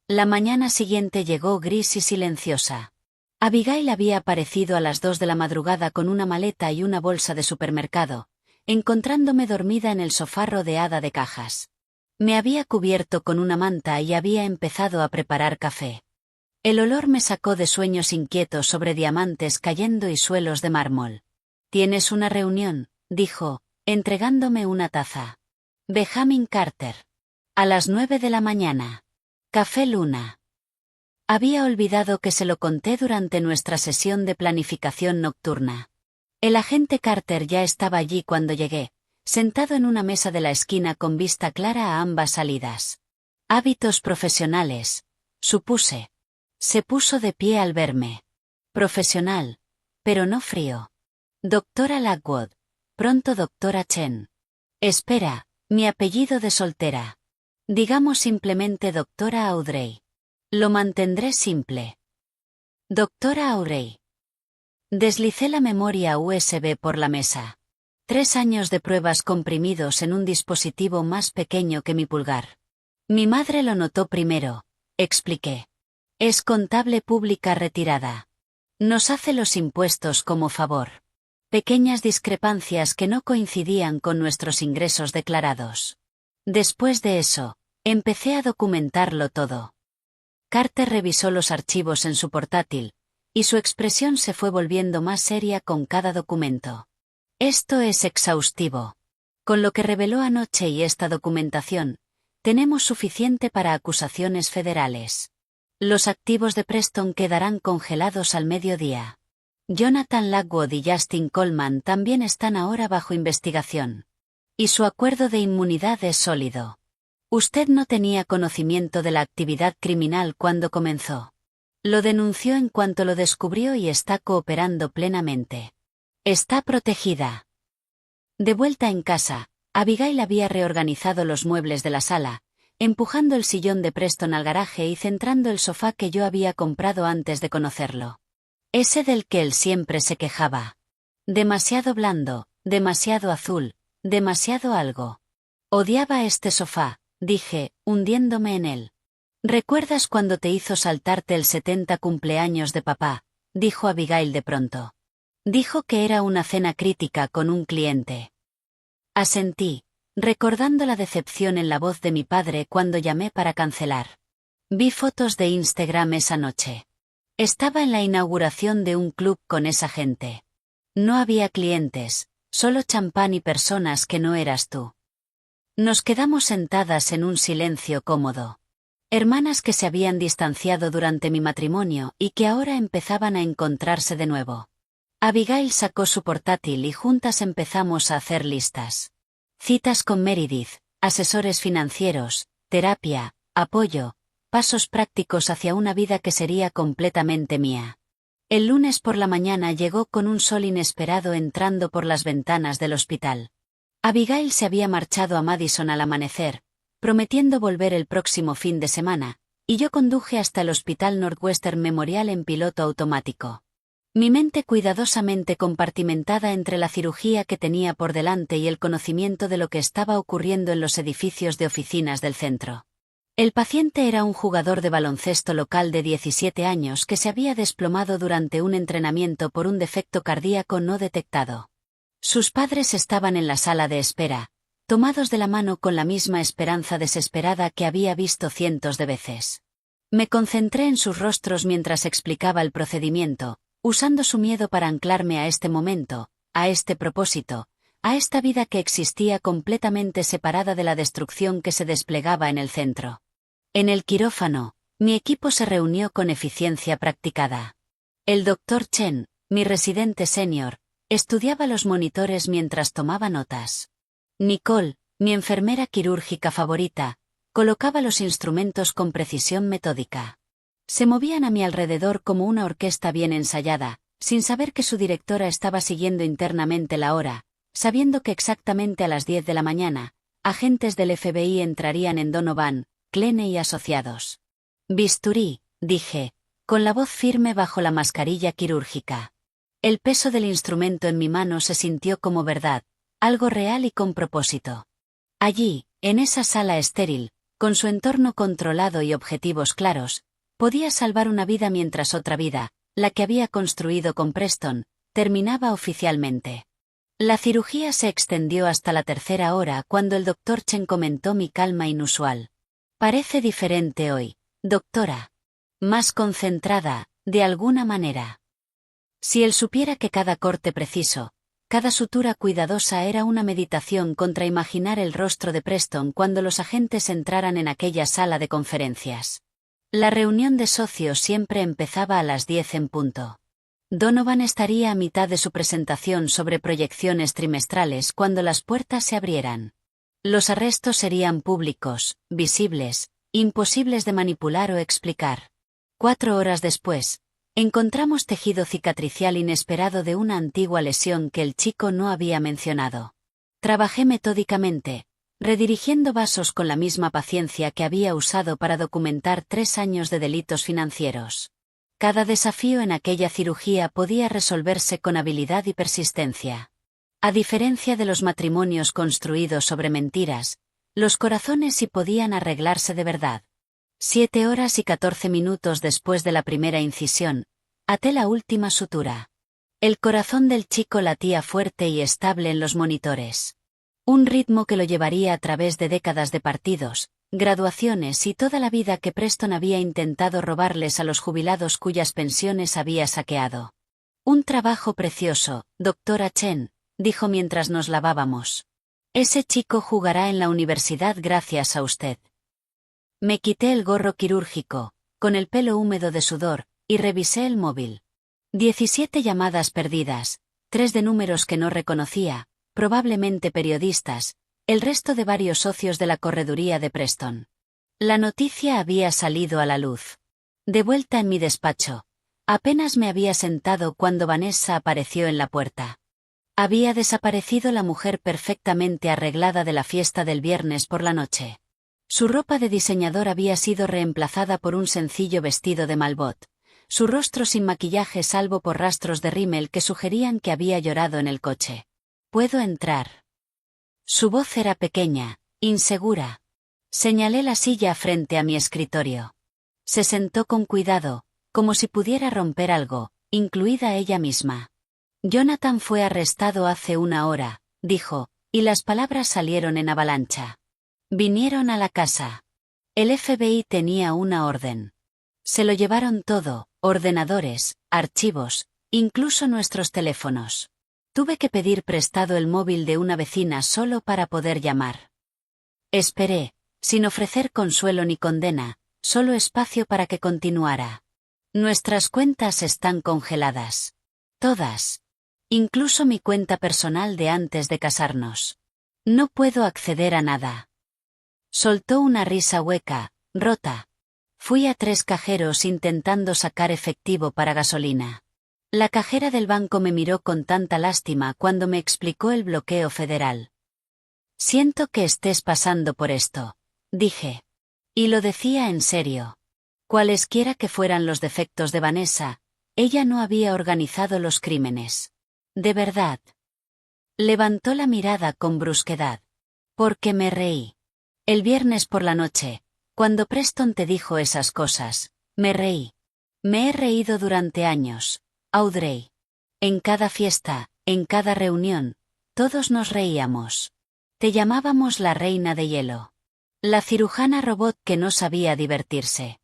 La mañana siguiente llegó gris y silenciosa. Abigail había aparecido a las 2 de la madrugada con una maleta y una bolsa de supermercado, encontrándome dormida en el sofá rodeada de cajas. Me había cubierto con una manta y había empezado a preparar café. El olor me sacó de sueños inquietos sobre diamantes cayendo y suelos de mármol. «¿Tienes una reunión?», dijo, entregándome una taza. Benjamin Carter. A las 9 de la mañana. Café Luna. Había olvidado que se lo conté durante nuestra sesión de planificación nocturna. El agente Carter ya estaba allí cuando llegué, sentado en una mesa de la esquina con vista clara a ambas salidas. Hábitos profesionales, supuse. Se puso de pie al verme. Profesional, pero no frío. Doctora Lockwood, pronto doctora Chen. Espera, mi apellido de soltera. Digamos simplemente doctora Audrey. Lo mantendré simple. Doctora Audrey. Deslicé la memoria USB por la mesa. 3 años de pruebas comprimidos en un dispositivo más pequeño que mi pulgar. Mi madre lo notó primero, expliqué. Es contable pública retirada. Nos hace los impuestos como favor. Pequeñas discrepancias que no coincidían con nuestros ingresos declarados. Después de eso, empecé a documentarlo todo. Carter revisó los archivos en su portátil, y su expresión se fue volviendo más seria con cada documento. Esto es exhaustivo. Con lo que reveló anoche y esta documentación, tenemos suficiente para acusaciones federales. Los activos de Preston quedarán congelados al mediodía. Jonathan Lockwood y Justin Coleman también están ahora bajo investigación. Y su acuerdo de inmunidad es sólido. Usted no tenía conocimiento de la actividad criminal cuando comenzó. Lo denunció en cuanto lo descubrió y está cooperando plenamente. Está protegida. De vuelta en casa, Abigail había reorganizado los muebles de la sala, empujando el sillón de Preston al garaje y centrando el sofá que yo había comprado antes de conocerlo. Ese del que él siempre se quejaba. Demasiado blando, demasiado azul, demasiado algo. Odiaba este sofá, dije, hundiéndome en él. ¿Recuerdas cuando te hizo saltarte el 70 cumpleaños de papá?, dijo Abigail de pronto. Dijo que era una cena crítica con un cliente. Asentí, recordando la decepción en la voz de mi padre cuando llamé para cancelar. Vi fotos de Instagram esa noche. Estaba en la inauguración de un club con esa gente. No había clientes, solo champán y personas que no eras tú. Nos quedamos sentadas en un silencio cómodo. Hermanas que se habían distanciado durante mi matrimonio y que ahora empezaban a encontrarse de nuevo. Abigail sacó su portátil y juntas empezamos a hacer listas. Citas con Meredith, asesores financieros, terapia, apoyo, pasos prácticos hacia una vida que sería completamente mía. El lunes por la mañana llegó con un sol inesperado entrando por las ventanas del hospital. Abigail se había marchado a Madison al amanecer, prometiendo volver el próximo fin de semana, y yo conduje hasta el Hospital Northwestern Memorial en piloto automático. Mi mente cuidadosamente compartimentada entre la cirugía que tenía por delante y el conocimiento de lo que estaba ocurriendo en los edificios de oficinas del centro. El paciente era un jugador de baloncesto local de 17 años que se había desplomado durante un entrenamiento por un defecto cardíaco no detectado. Sus padres estaban en la sala de espera, tomados de la mano con la misma esperanza desesperada que había visto cientos de veces. Me concentré en sus rostros mientras explicaba el procedimiento, usando su miedo para anclarme a este momento, a este propósito, a esta vida que existía completamente separada de la destrucción que se desplegaba en el centro. En el quirófano, mi equipo se reunió con eficiencia practicada. El Dr. Chen, mi residente senior, estudiaba los monitores mientras tomaba notas. Nicole, mi enfermera quirúrgica favorita, colocaba los instrumentos con precisión metódica. Se movían a mi alrededor como una orquesta bien ensayada, sin saber que su directora estaba siguiendo internamente la hora, sabiendo que exactamente a las 10 de la mañana, agentes del FBI entrarían en Donovan, Clene y asociados. Bisturí, dije, con la voz firme bajo la mascarilla quirúrgica. El peso del instrumento en mi mano se sintió como verdad, algo real y con propósito. Allí, en esa sala estéril, con su entorno controlado y objetivos claros, podía salvar una vida mientras otra vida, la que había construido con Preston, terminaba oficialmente. La cirugía se extendió hasta la 3ª hora cuando el Dr. Chen comentó mi calma inusual. Parece diferente hoy, doctora. Más concentrada, de alguna manera. Si él supiera que cada corte preciso, cada sutura cuidadosa era una meditación contra imaginar el rostro de Preston cuando los agentes entraran en aquella sala de conferencias. La reunión de socios siempre empezaba a las 10 en punto. Donovan estaría a mitad de su presentación sobre proyecciones trimestrales cuando las puertas se abrieran. Los arrestos serían públicos, visibles, imposibles de manipular o explicar. 4 horas después, encontramos tejido cicatricial inesperado de una antigua lesión que el chico no había mencionado. Trabajé metódicamente, redirigiendo vasos con la misma paciencia que había usado para documentar 3 años de delitos financieros. Cada desafío en aquella cirugía podía resolverse con habilidad y persistencia. A diferencia de los matrimonios construidos sobre mentiras, los corazones sí podían arreglarse de verdad. 7 horas y 14 minutos después de la primera incisión, até la última sutura. El corazón del chico latía fuerte y estable en los monitores. Un ritmo que lo llevaría a través de décadas de partidos, graduaciones y toda la vida que Preston había intentado robarles a los jubilados cuyas pensiones había saqueado. Un trabajo precioso, doctora Chen, dijo mientras nos lavábamos. Ese chico jugará en la universidad gracias a usted. Me quité el gorro quirúrgico, con el pelo húmedo de sudor, y revisé el móvil. 17 llamadas perdidas, 3 de números que no reconocía, probablemente periodistas, el resto de varios socios de la correduría de Preston. La noticia había salido a la luz. De vuelta en mi despacho, apenas me había sentado cuando Vanessa apareció en la puerta. Había desaparecido la mujer perfectamente arreglada de la fiesta del viernes por la noche. Su ropa de diseñador había sido reemplazada por un sencillo vestido de Malbot, su rostro sin maquillaje salvo por rastros de rímel que sugerían que había llorado en el coche. ¿Puedo entrar? Su voz era pequeña, insegura. Señalé la silla frente a mi escritorio. Se sentó con cuidado, como si pudiera romper algo, incluida ella misma. Jonathan fue arrestado hace 1 hora, dijo, y las palabras salieron en avalancha. Vinieron a la casa. El FBI tenía una orden. Se lo llevaron todo, ordenadores, archivos, incluso nuestros teléfonos. Tuve que pedir prestado el móvil de una vecina solo para poder llamar. Esperé, sin ofrecer consuelo ni condena, solo espacio para que continuara. Nuestras cuentas están congeladas. Todas. Incluso mi cuenta personal de antes de casarnos. No puedo acceder a nada. Soltó una risa hueca, rota. Fui a 3 cajeros intentando sacar efectivo para gasolina. La cajera del banco me miró con tanta lástima cuando me explicó el bloqueo federal. Siento que estés pasando por esto, dije. Y lo decía en serio. Cualesquiera que fueran los defectos de Vanessa, ella no había organizado los crímenes. De verdad. Levantó la mirada con brusquedad. Porque me reí. El viernes por la noche, cuando Preston te dijo esas cosas, me reí. Me he reído durante años, Audrey. En cada fiesta, en cada reunión, todos nos reíamos. Te llamábamos la reina de hielo. La cirujana robot que no sabía divertirse.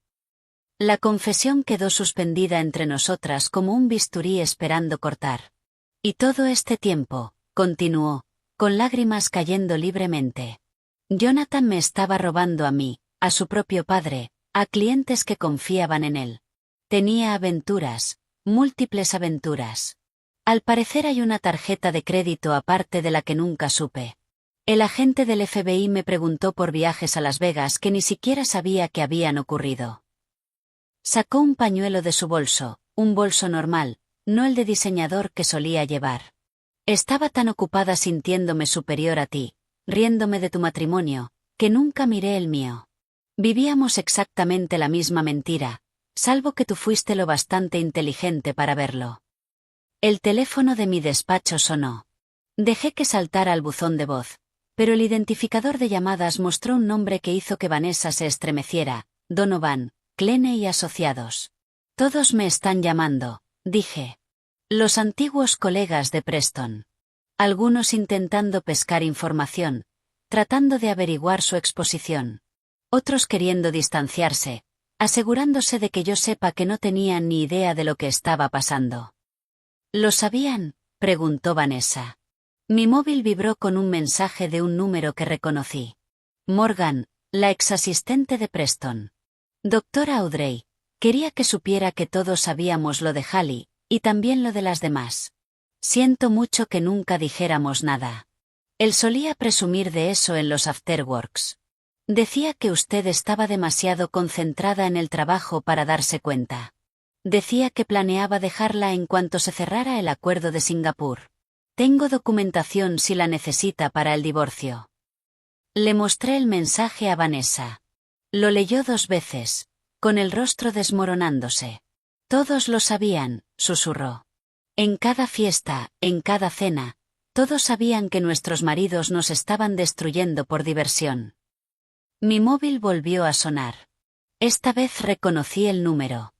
La confesión quedó suspendida entre nosotras como un bisturí esperando cortar. Y todo este tiempo, continuó, con lágrimas cayendo libremente. Jonathan me estaba robando a mí, a su propio padre, a clientes que confiaban en él. Tenía aventuras, múltiples aventuras. Al parecer hay una tarjeta de crédito aparte de la que nunca supe. El agente del FBI me preguntó por viajes a Las Vegas que ni siquiera sabía que habían ocurrido. Sacó un pañuelo de su bolso, un bolso normal, no el de diseñador que solía llevar. Estaba tan ocupada sintiéndome superior a ti, riéndome de tu matrimonio, que nunca miré el mío. Vivíamos exactamente la misma mentira, salvo que tú fuiste lo bastante inteligente para verlo. El teléfono de mi despacho sonó. Dejé que saltara al buzón de voz, pero el identificador de llamadas mostró un nombre que hizo que Vanessa se estremeciera, Donovan, Kleene y Asociados. Todos me están llamando, dije. Los antiguos colegas de Preston. Algunos intentando pescar información, tratando de averiguar su exposición. Otros queriendo distanciarse, asegurándose de que yo sepa que no tenían ni idea de lo que estaba pasando. ¿Lo sabían?, preguntó Vanessa. Mi móvil vibró con un mensaje de un número que reconocí. Morgan, la exasistente de Preston. Doctora Audrey, quería que supiera que todos sabíamos lo de Hallie, y también lo de las demás. Siento mucho que nunca dijéramos nada. Él solía presumir de eso en los afterworks. Decía que usted estaba demasiado concentrada en el trabajo para darse cuenta. Decía que planeaba dejarla en cuanto se cerrara el acuerdo de Singapur. Tengo documentación si la necesita para el divorcio. Le mostré el mensaje a Vanessa. Lo leyó 2 veces, con el rostro desmoronándose. Todos lo sabían, susurró. En cada fiesta, en cada cena, Todos sabían que nuestros maridos nos estaban destruyendo por diversión. Mi móvil volvió a sonar. Esta vez reconocí el número.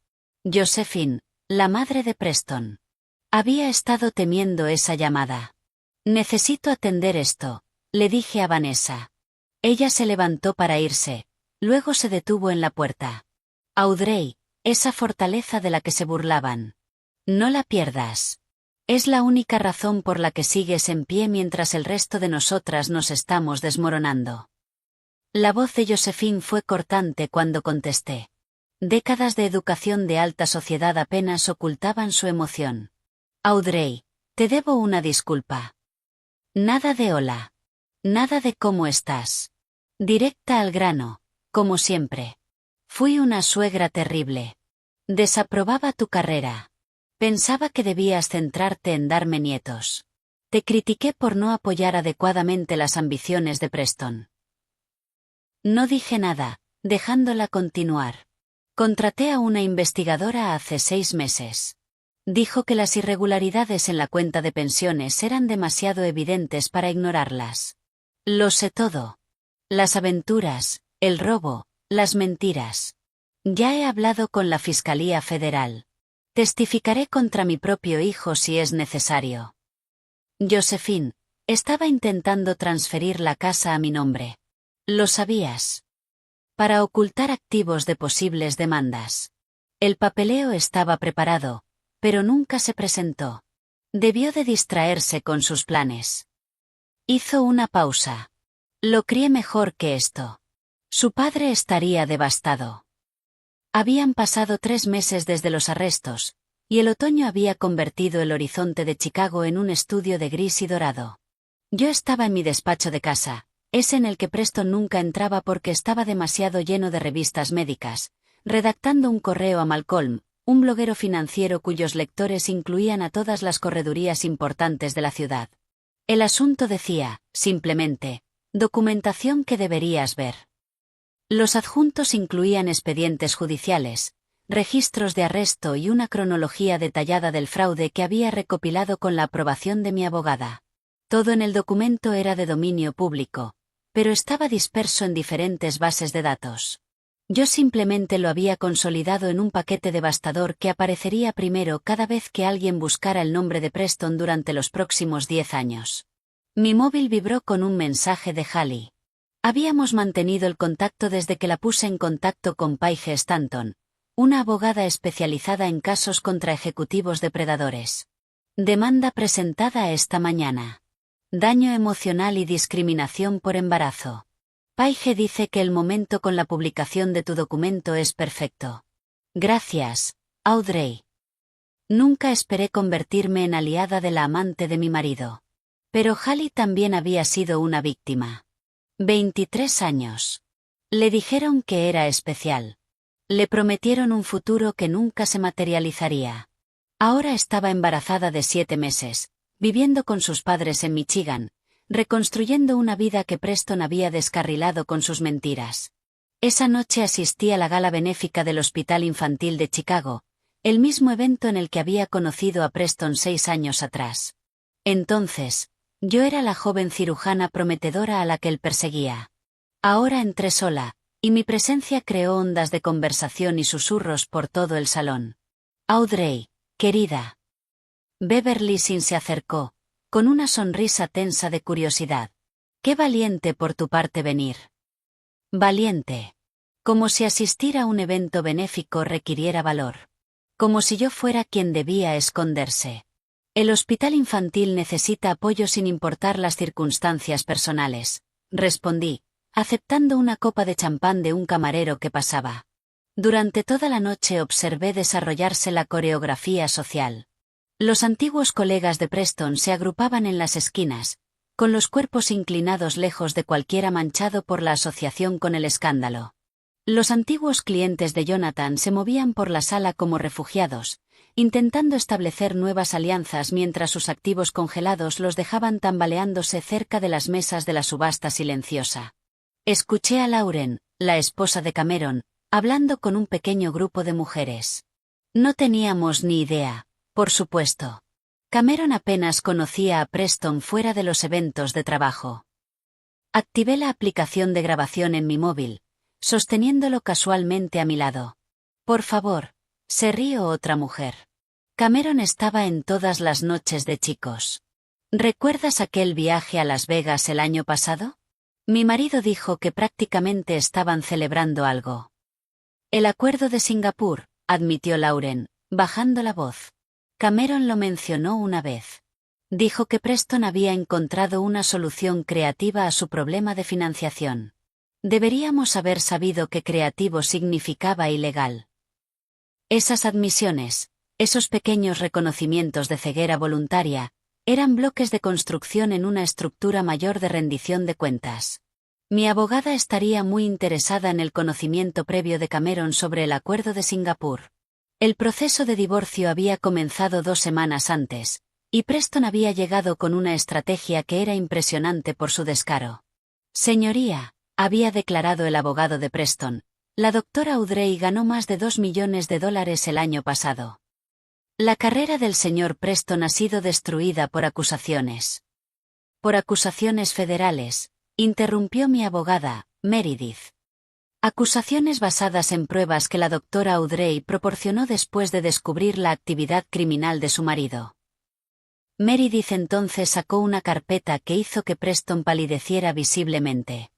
Josephine, la madre de Preston. Había estado temiendo esa llamada. Necesito atender esto, le dije a Vanessa. Ella se levantó para irse, luego se detuvo en la puerta. Audrey, esa fortaleza de la que se burlaban. No la pierdas. Es la única razón por la que sigues en pie mientras el resto de nosotras nos estamos desmoronando. La voz de Josephine fue cortante cuando contesté. Décadas de educación de alta sociedad apenas ocultaban su emoción. Audrey, te debo una disculpa. Nada de hola. Nada de cómo estás. Directa al grano, como siempre. Fui una suegra terrible. Desaprobaba tu carrera. Pensaba que debías centrarte en darme nietos. Te critiqué por no apoyar adecuadamente las ambiciones de Preston. No dije nada, dejándola continuar. Contraté a una investigadora hace 6 meses. Dijo que las irregularidades en la cuenta de pensiones eran demasiado evidentes para ignorarlas. Lo sé todo. Las aventuras, el robo, las mentiras. Ya he hablado con la Fiscalía Federal. Testificaré contra mi propio hijo si es necesario. Josephine, estaba intentando transferir la casa a mi nombre. ¿Lo sabías? Para ocultar activos de posibles demandas. El papeleo estaba preparado, pero nunca se presentó. Debió de distraerse con sus planes. Hizo una pausa. Lo crié mejor que esto. Su padre estaría devastado. Habían pasado 3 meses desde los arrestos, y el otoño había convertido el horizonte de Chicago en un estudio de gris y dorado. Yo estaba en mi despacho de casa, ese en el que Preston nunca entraba porque estaba demasiado lleno de revistas médicas, redactando un correo a Malcolm, un bloguero financiero cuyos lectores incluían a todas las corredurías importantes de la ciudad. El asunto decía, simplemente, documentación que deberías ver. Los adjuntos incluían expedientes judiciales, registros de arresto y una cronología detallada del fraude que había recopilado con la aprobación de mi abogada. Todo en el documento era de dominio público, pero estaba disperso en diferentes bases de datos. Yo simplemente lo había consolidado en un paquete devastador que aparecería primero cada vez que alguien buscara el nombre de Preston durante los próximos 10 años. Mi móvil vibró con un mensaje de Hallie. Habíamos mantenido el contacto desde que la puse en contacto con Paige Stanton, una abogada especializada en casos contra ejecutivos depredadores. Demanda presentada esta mañana. Daño emocional y discriminación por embarazo. Paige dice que el momento con la publicación de tu documento es perfecto. Gracias, Audrey. Nunca esperé convertirme en aliada de la amante de mi marido. Pero Hallie también había sido una víctima. 23 años. Le dijeron que era especial. Le prometieron un futuro que nunca se materializaría. Ahora estaba embarazada de 7 meses, viviendo con sus padres en Michigan, reconstruyendo una vida que Preston había descarrilado con sus mentiras. Esa noche asistí a la gala benéfica del Hospital Infantil de Chicago, el mismo evento en el que había conocido a Preston 6 años atrás. Entonces, yo era la joven cirujana prometedora a la que él perseguía. Ahora entré sola, y mi presencia creó ondas de conversación y susurros por todo el salón. Audrey, querida. Beverly Sin se acercó, con una sonrisa tensa de curiosidad. Qué valiente por tu parte venir. Valiente. Como si asistir a un evento benéfico requiriera valor. Como si yo fuera quien debía esconderse. El hospital infantil necesita apoyo sin importar las circunstancias personales, respondí, aceptando una copa de champán de un camarero que pasaba. Durante toda la noche observé desarrollarse la coreografía social. Los antiguos colegas de Preston se agrupaban en las esquinas, con los cuerpos inclinados lejos de cualquiera manchado por la asociación con el escándalo. Los antiguos clientes de Jonathan se movían por la sala como refugiados, intentando establecer nuevas alianzas mientras sus activos congelados los dejaban tambaleándose cerca de las mesas de la subasta silenciosa. Escuché a Lauren, la esposa de Cameron, hablando con un pequeño grupo de mujeres. No teníamos ni idea, por supuesto. Cameron apenas conocía a Preston fuera de los eventos de trabajo. Activé la aplicación de grabación en mi móvil, sosteniéndolo casualmente a mi lado. Por favor, se rió otra mujer. Cameron estaba en todas las noches de chicos. ¿Recuerdas aquel viaje a Las Vegas el año pasado? Mi marido dijo que prácticamente estaban celebrando algo. El acuerdo de Singapur, admitió Lauren, bajando la voz. Cameron lo mencionó una vez. Dijo que Preston había encontrado una solución creativa a su problema de financiación. Deberíamos haber sabido que creativo significaba ilegal. Esas admisiones, esos pequeños reconocimientos de ceguera voluntaria, eran bloques de construcción en una estructura mayor de rendición de cuentas. Mi abogada estaría muy interesada en el conocimiento previo de Cameron sobre el acuerdo de Singapur. El proceso de divorcio había comenzado 2 semanas antes, y Preston había llegado con una estrategia que era impresionante por su descaro. Señoría, había declarado el abogado de Preston, la doctora Audrey ganó más de $2 millones el año pasado. La carrera del señor Preston ha sido destruida por acusaciones. Por acusaciones federales, interrumpió mi abogada, Meredith. Acusaciones basadas en pruebas que la doctora Audrey proporcionó después de descubrir la actividad criminal de su marido. Meredith entonces sacó una carpeta que hizo que Preston palideciera visiblemente.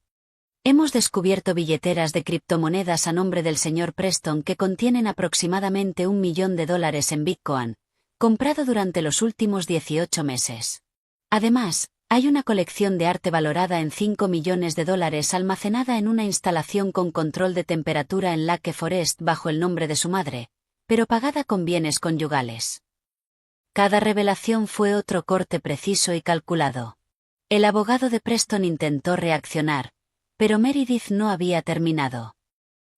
Hemos descubierto billeteras de criptomonedas a nombre del señor Preston que contienen aproximadamente $1 millón en Bitcoin, comprado durante los últimos 18 meses. Además, hay una colección de arte valorada en $5 millones almacenada en una instalación con control de temperatura en Lake Forest bajo el nombre de su madre, pero pagada con bienes conyugales. Cada revelación fue otro corte preciso y calculado. El abogado de Preston intentó reaccionar, pero Meredith no había terminado.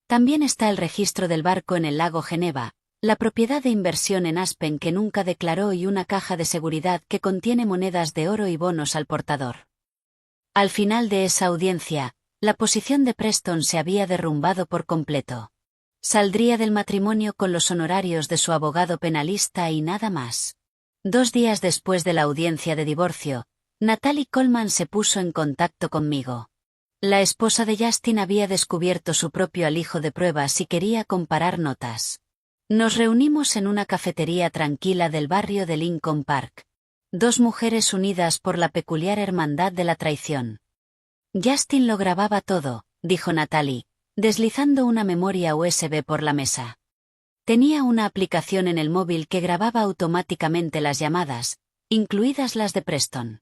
También está el registro del barco en el lago Geneva, la propiedad de inversión en Aspen que nunca declaró y una caja de seguridad que contiene monedas de oro y bonos al portador. Al final de esa audiencia, la posición de Preston se había derrumbado por completo. Saldría del matrimonio con los honorarios de su abogado penalista y nada más. 2 días después de la audiencia de divorcio, Natalie Coleman se puso en contacto conmigo. La esposa de Justin había descubierto su propio alijo de pruebas y quería comparar notas. Nos reunimos en una cafetería tranquila del barrio de Lincoln Park. 2 mujeres unidas por la peculiar hermandad de la traición. Justin lo grababa todo, dijo Natalie, deslizando una memoria USB por la mesa. Tenía una aplicación en el móvil que grababa automáticamente las llamadas, incluidas las de Preston.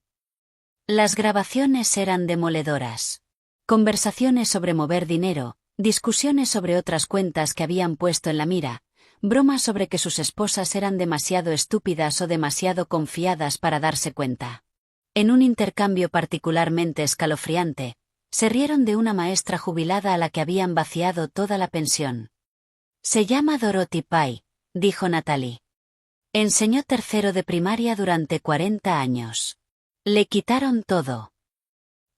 Las grabaciones eran demoledoras. Conversaciones sobre mover dinero, discusiones sobre otras cuentas que habían puesto en la mira, bromas sobre que sus esposas eran demasiado estúpidas o demasiado confiadas para darse cuenta. En un intercambio particularmente escalofriante, se rieron de una maestra jubilada a la que habían vaciado toda la pensión. Se llama Dorothy Pye, dijo Natalie. Enseñó 3º de primaria durante 40 años. Le quitaron todo.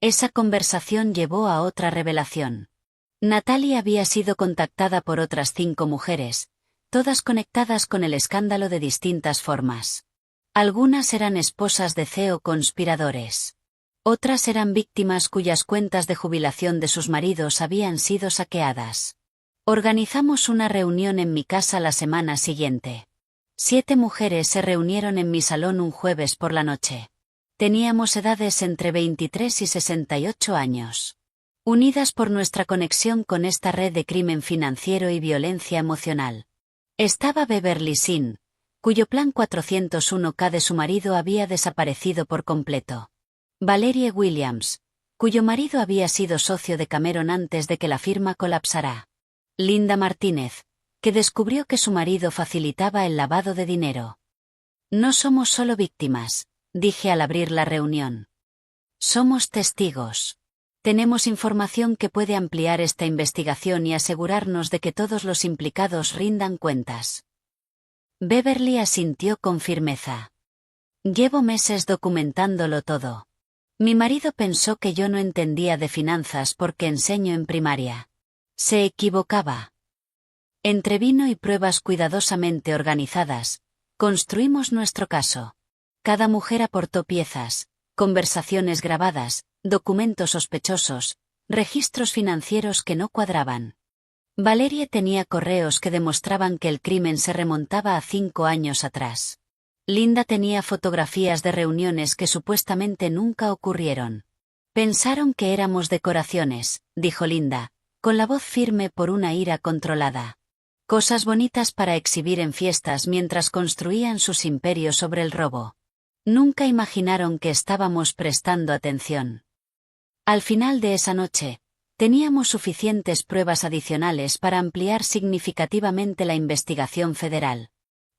Esa conversación llevó a otra revelación. Natalie había sido contactada por otras 5 mujeres, todas conectadas con el escándalo de distintas formas. Algunas eran esposas de CEO conspiradores. Otras eran víctimas cuyas cuentas de jubilación de sus maridos habían sido saqueadas. Organizamos una reunión en mi casa la semana siguiente. 7 mujeres se reunieron en mi salón un jueves por la noche. Teníamos edades entre 23 y 68 años. Unidas por nuestra conexión con esta red de crimen financiero y violencia emocional. Estaba Beverly Sin, cuyo plan 401k de su marido había desaparecido por completo. Valerie Williams, cuyo marido había sido socio de Cameron antes de que la firma colapsara. Linda Martínez, que descubrió que su marido facilitaba el lavado de dinero. No somos solo víctimas, dije al abrir la reunión. Somos testigos. Tenemos información que puede ampliar esta investigación y asegurarnos de que todos los implicados rindan cuentas. Beverly asintió con firmeza. Llevo meses documentándolo todo. Mi marido pensó que yo no entendía de finanzas porque enseño en primaria. Se equivocaba. Entre vino y pruebas cuidadosamente organizadas, construimos nuestro caso. Cada mujer aportó piezas, conversaciones grabadas, documentos sospechosos, registros financieros que no cuadraban. Valerie tenía correos que demostraban que el crimen se remontaba a 5 años atrás. Linda tenía fotografías de reuniones que supuestamente nunca ocurrieron. Pensaron que éramos decoraciones, dijo Linda, con la voz firme por una ira controlada. Cosas bonitas para exhibir en fiestas mientras construían sus imperios sobre el robo. Nunca imaginaron que estábamos prestando atención. Al final de esa noche, teníamos suficientes pruebas adicionales para ampliar significativamente la investigación federal.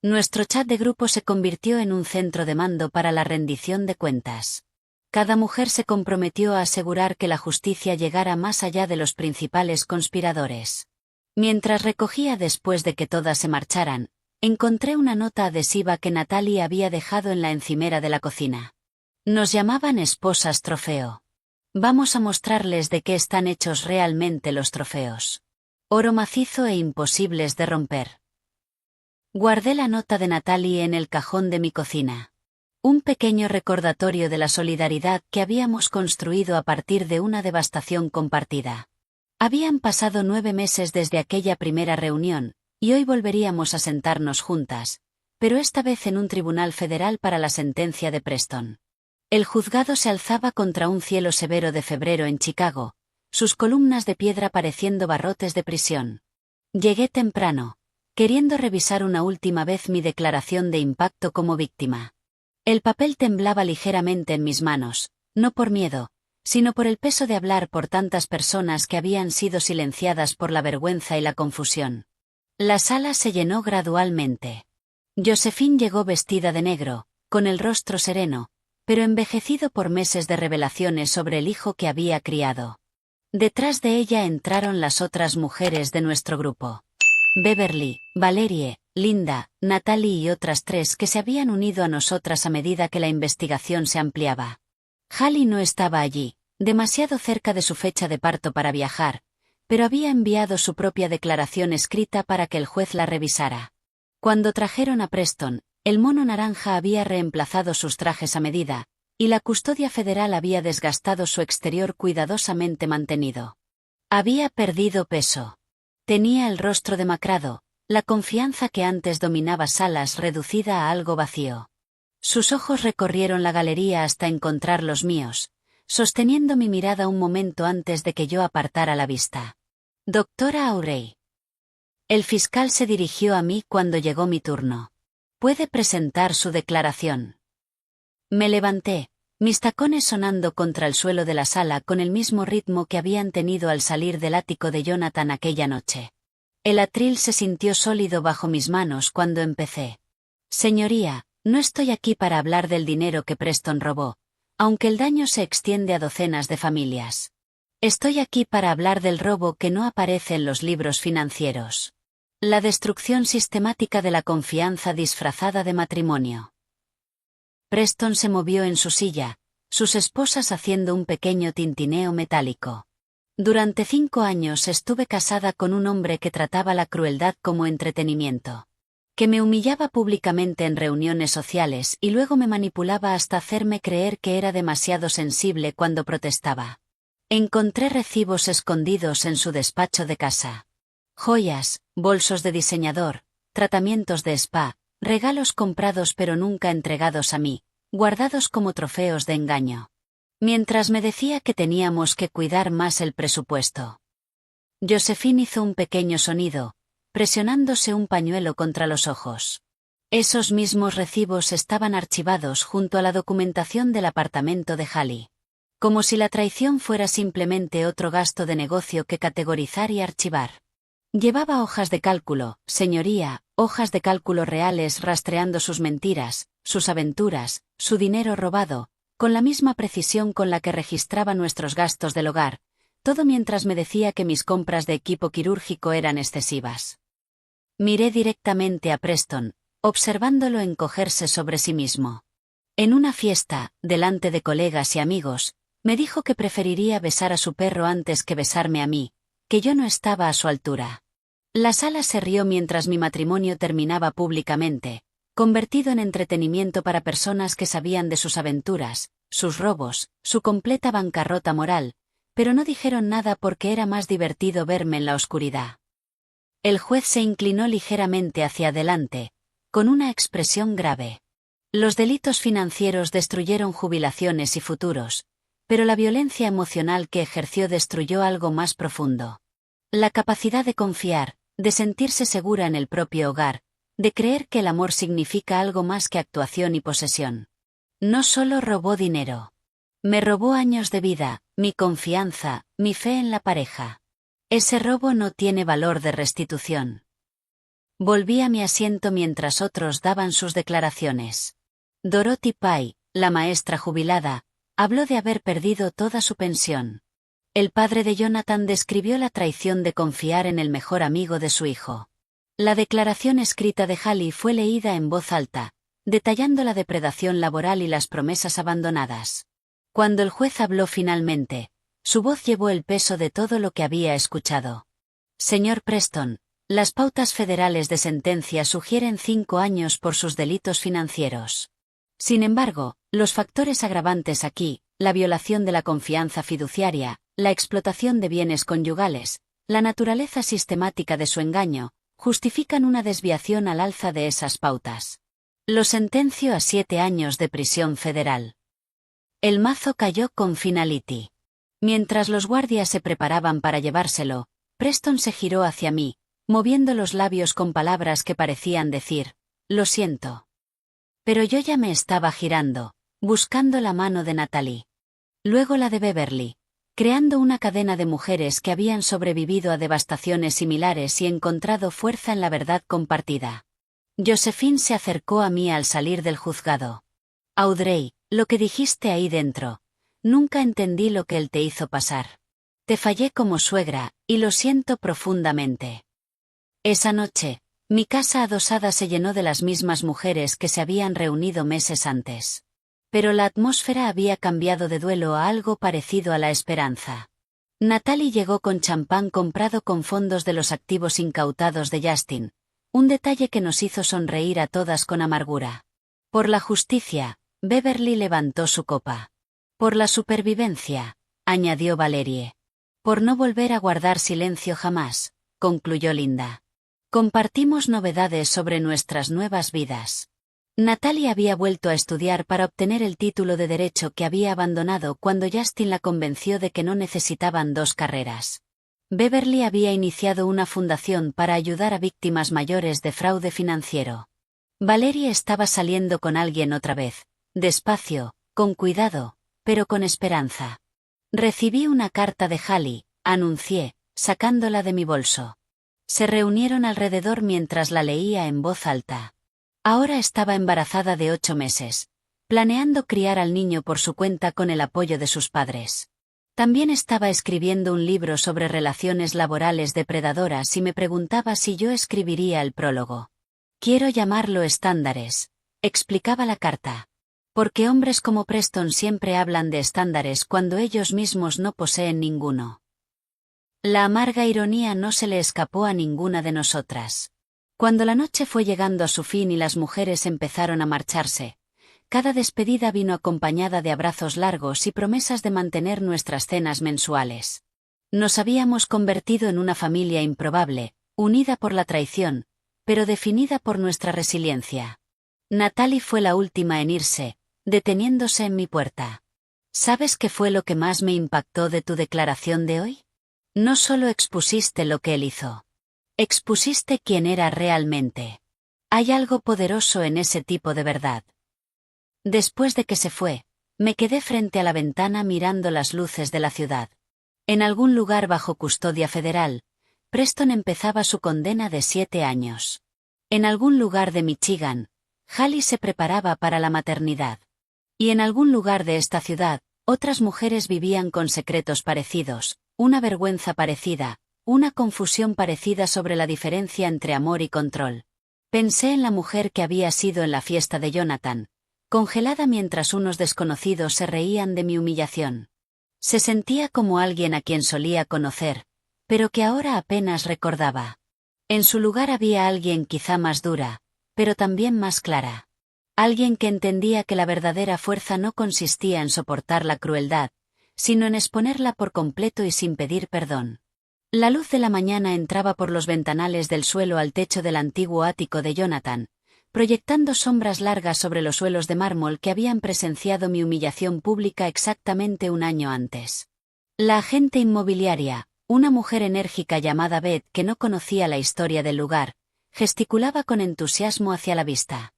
Nuestro chat de grupo se convirtió en un centro de mando para la rendición de cuentas. Cada mujer se comprometió a asegurar que la justicia llegara más allá de los principales conspiradores. Mientras recogía después de que todas se marcharan, encontré una nota adhesiva que Natalie había dejado en la encimera de la cocina. Nos llamaban esposas trofeo. Vamos a mostrarles de qué están hechos realmente los trofeos. Oro macizo e imposibles de romper. Guardé la nota de Natalie en el cajón de mi cocina. Un pequeño recordatorio de la solidaridad que habíamos construido a partir de una devastación compartida. Habían pasado 9 meses desde aquella primera reunión, y hoy volveríamos a sentarnos juntas, pero esta vez en un tribunal federal para la sentencia de Preston. El juzgado se alzaba contra un cielo severo de febrero en Chicago, sus columnas de piedra pareciendo barrotes de prisión. Llegué temprano, queriendo revisar una última vez mi declaración de impacto como víctima. El papel temblaba ligeramente en mis manos, no por miedo, sino por el peso de hablar por tantas personas que habían sido silenciadas por la vergüenza y la confusión. La sala se llenó gradualmente. Josephine llegó vestida de negro, con el rostro sereno, pero envejecido por meses de revelaciones sobre el hijo que había criado. Detrás de ella entraron las otras mujeres de nuestro grupo. Beverly, Valerie, Linda, Natalie y otras 3 que se habían unido a nosotras a medida que la investigación se ampliaba. Hallie no estaba allí, demasiado cerca de su fecha de parto para viajar, pero había enviado su propia declaración escrita para que el juez la revisara. Cuando trajeron a Preston, el mono naranja había reemplazado sus trajes a medida, y la custodia federal había desgastado su exterior cuidadosamente mantenido. Había perdido peso. Tenía el rostro demacrado, la confianza que antes dominaba salas reducida a algo vacío. Sus ojos recorrieron la galería hasta encontrar los míos, sosteniendo mi mirada un momento antes de que yo apartara la vista. Doctora Aurey. El fiscal se dirigió a mí cuando llegó mi turno. ¿Puede presentar su declaración? Me levanté, mis tacones sonando contra el suelo de la sala con el mismo ritmo que habían tenido al salir del ático de Jonathan aquella noche. El atril se sintió sólido bajo mis manos cuando empecé. Señoría, no estoy aquí para hablar del dinero que Preston robó, aunque el daño se extiende a docenas de familias. Estoy aquí para hablar del robo que no aparece en los libros financieros. La destrucción sistemática de la confianza disfrazada de matrimonio. Preston se movió en su silla, sus esposas haciendo un pequeño tintineo metálico. Durante 5 años estuve casada con un hombre que trataba la crueldad como entretenimiento. Que me humillaba públicamente en reuniones sociales y luego me manipulaba hasta hacerme creer que era demasiado sensible cuando protestaba. Encontré recibos escondidos en su despacho de casa. Joyas, bolsos de diseñador, tratamientos de spa, regalos comprados pero nunca entregados a mí, guardados como trofeos de engaño. Mientras me decía que teníamos que cuidar más el presupuesto. Josephine hizo un pequeño sonido, presionándose un pañuelo contra los ojos. Esos mismos recibos estaban archivados junto a la documentación del apartamento de Hallie. Como si la traición fuera simplemente otro gasto de negocio que categorizar y archivar. Llevaba hojas de cálculo, señoría, hojas de cálculo reales rastreando sus mentiras, sus aventuras, su dinero robado, con la misma precisión con la que registraba nuestros gastos del hogar, todo mientras me decía que mis compras de equipo quirúrgico eran excesivas. Miré directamente a Preston, observándolo encogerse sobre sí mismo. En una fiesta, delante de colegas y amigos, me dijo que preferiría besar a su perro antes que besarme a mí, que yo no estaba a su altura. La sala se rió mientras mi matrimonio terminaba públicamente, convertido en entretenimiento para personas que sabían de sus aventuras, sus robos, su completa bancarrota moral, pero no dijeron nada porque era más divertido verme en la oscuridad. El juez se inclinó ligeramente hacia adelante, con una expresión grave. Los delitos financieros destruyeron jubilaciones y futuros, pero la violencia emocional que ejerció destruyó algo más profundo. La capacidad de confiar, de sentirse segura en el propio hogar, de creer que el amor significa algo más que actuación y posesión. No solo robó dinero. Me robó años de vida, mi confianza, mi fe en la pareja. Ese robo no tiene valor de restitución. Volví a mi asiento mientras otros daban sus declaraciones. Dorothy Pye, la maestra jubilada, habló de haber perdido toda su pensión. El padre de Jonathan describió la traición de confiar en el mejor amigo de su hijo. La declaración escrita de Hallie fue leída en voz alta, detallando la depredación laboral y las promesas abandonadas. Cuando el juez habló finalmente, su voz llevó el peso de todo lo que había escuchado. Señor Preston, las pautas federales de sentencia sugieren 5 años por sus delitos financieros. Sin embargo, los factores agravantes aquí, la violación de la confianza fiduciaria, la explotación de bienes conyugales, la naturaleza sistemática de su engaño, justifican una desviación al alza de esas pautas. Lo sentencio a 7 años de prisión federal. El mazo cayó con Finality. Mientras los guardias se preparaban para llevárselo, Preston se giró hacia mí, moviendo los labios con palabras que parecían decir, «Lo siento». Pero yo ya me estaba girando, buscando la mano de Natalie. Luego la de Beverly, creando una cadena de mujeres que habían sobrevivido a devastaciones similares y encontrado fuerza en la verdad compartida. Josephine se acercó a mí al salir del juzgado. «Audrey, lo que dijiste ahí dentro. Nunca entendí lo que él te hizo pasar. Te fallé como suegra, y lo siento profundamente». Esa noche, mi casa adosada se llenó de las mismas mujeres que se habían reunido meses antes. Pero la atmósfera había cambiado de duelo a algo parecido a la esperanza. Natalie llegó con champán comprado con fondos de los activos incautados de Justin, un detalle que nos hizo sonreír a todas con amargura. Por la justicia, Beverly levantó su copa. Por la supervivencia, añadió Valerie. Por no volver a guardar silencio jamás, concluyó Linda. Compartimos novedades sobre nuestras nuevas vidas. Natalie había vuelto a estudiar para obtener el título de Derecho que había abandonado cuando Justin la convenció de que no necesitaban 2 carreras. Beverly había iniciado una fundación para ayudar a víctimas mayores de fraude financiero. Valerie estaba saliendo con alguien otra vez, despacio, con cuidado, pero con esperanza. Recibí una carta de Hallie, anuncié, sacándola de mi bolso. Se reunieron alrededor mientras la leía en voz alta. Ahora estaba embarazada de 8 meses, planeando criar al niño por su cuenta con el apoyo de sus padres. También estaba escribiendo un libro sobre relaciones laborales depredadoras y me preguntaba si yo escribiría el prólogo. Quiero llamarlo estándares, explicaba la carta. Porque hombres como Preston siempre hablan de estándares cuando ellos mismos no poseen ninguno. La amarga ironía no se le escapó a ninguna de nosotras. Cuando la noche fue llegando a su fin y las mujeres empezaron a marcharse, cada despedida vino acompañada de abrazos largos y promesas de mantener nuestras cenas mensuales. Nos habíamos convertido en una familia improbable, unida por la traición, pero definida por nuestra resiliencia. Natalie fue la última en irse, deteniéndose en mi puerta. ¿Sabes qué fue lo que más me impactó de tu declaración de hoy? No solo expusiste lo que él hizo. Expusiste quién era realmente. Hay algo poderoso en ese tipo de verdad. Después de que se fue, me quedé frente a la ventana mirando las luces de la ciudad. En algún lugar bajo custodia federal, Preston empezaba su condena de 7 años. En algún lugar de Michigan, Hallie se preparaba para la maternidad. Y en algún lugar de esta ciudad, otras mujeres vivían con secretos parecidos, una vergüenza parecida, una confusión parecida sobre la diferencia entre amor y control. Pensé en la mujer que había sido en la fiesta de Jonathan, congelada mientras unos desconocidos se reían de mi humillación. Se sentía como alguien a quien solía conocer, pero que ahora apenas recordaba. En su lugar había alguien quizá más dura, pero también más clara. Alguien que entendía que la verdadera fuerza no consistía en soportar la crueldad, sino en exponerla por completo y sin pedir perdón. La luz de la mañana entraba por los ventanales del suelo al techo del antiguo ático de Jonathan, proyectando sombras largas sobre los suelos de mármol que habían presenciado mi humillación pública exactamente un año antes. La agente inmobiliaria, una mujer enérgica llamada Beth que no conocía la historia del lugar, gesticulaba con entusiasmo hacia la vista.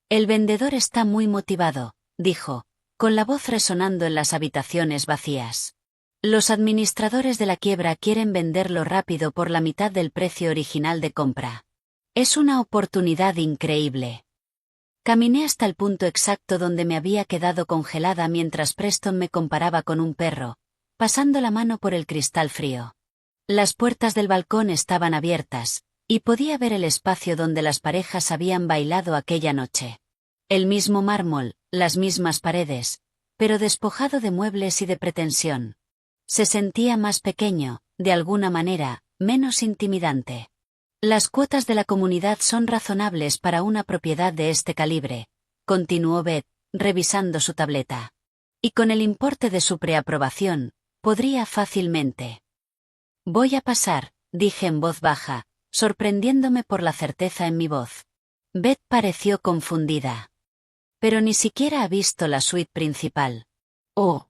El vendedor está muy motivado, dijo, con la voz resonando en las habitaciones vacías. Los administradores de la quiebra quieren venderlo rápido por la mitad del precio original de compra. Es una oportunidad increíble. Caminé hasta el punto exacto donde me había quedado congelada mientras Preston me comparaba con un perro, pasando la mano por el cristal frío. Las puertas del balcón estaban abiertas, y podía ver el espacio donde las parejas habían bailado aquella noche. El mismo mármol, las mismas paredes, pero despojado de muebles y de pretensión. Se sentía más pequeño, de alguna manera, menos intimidante. Las cuotas de la comunidad son razonables para una propiedad de este calibre, continuó Beth, revisando su tableta. Y con el importe de su preaprobación, podría fácilmente. Voy a pasar, dije en voz baja, sorprendiéndome por la certeza en mi voz. Beth pareció confundida. Pero ni siquiera ha visto la suite principal. Oh.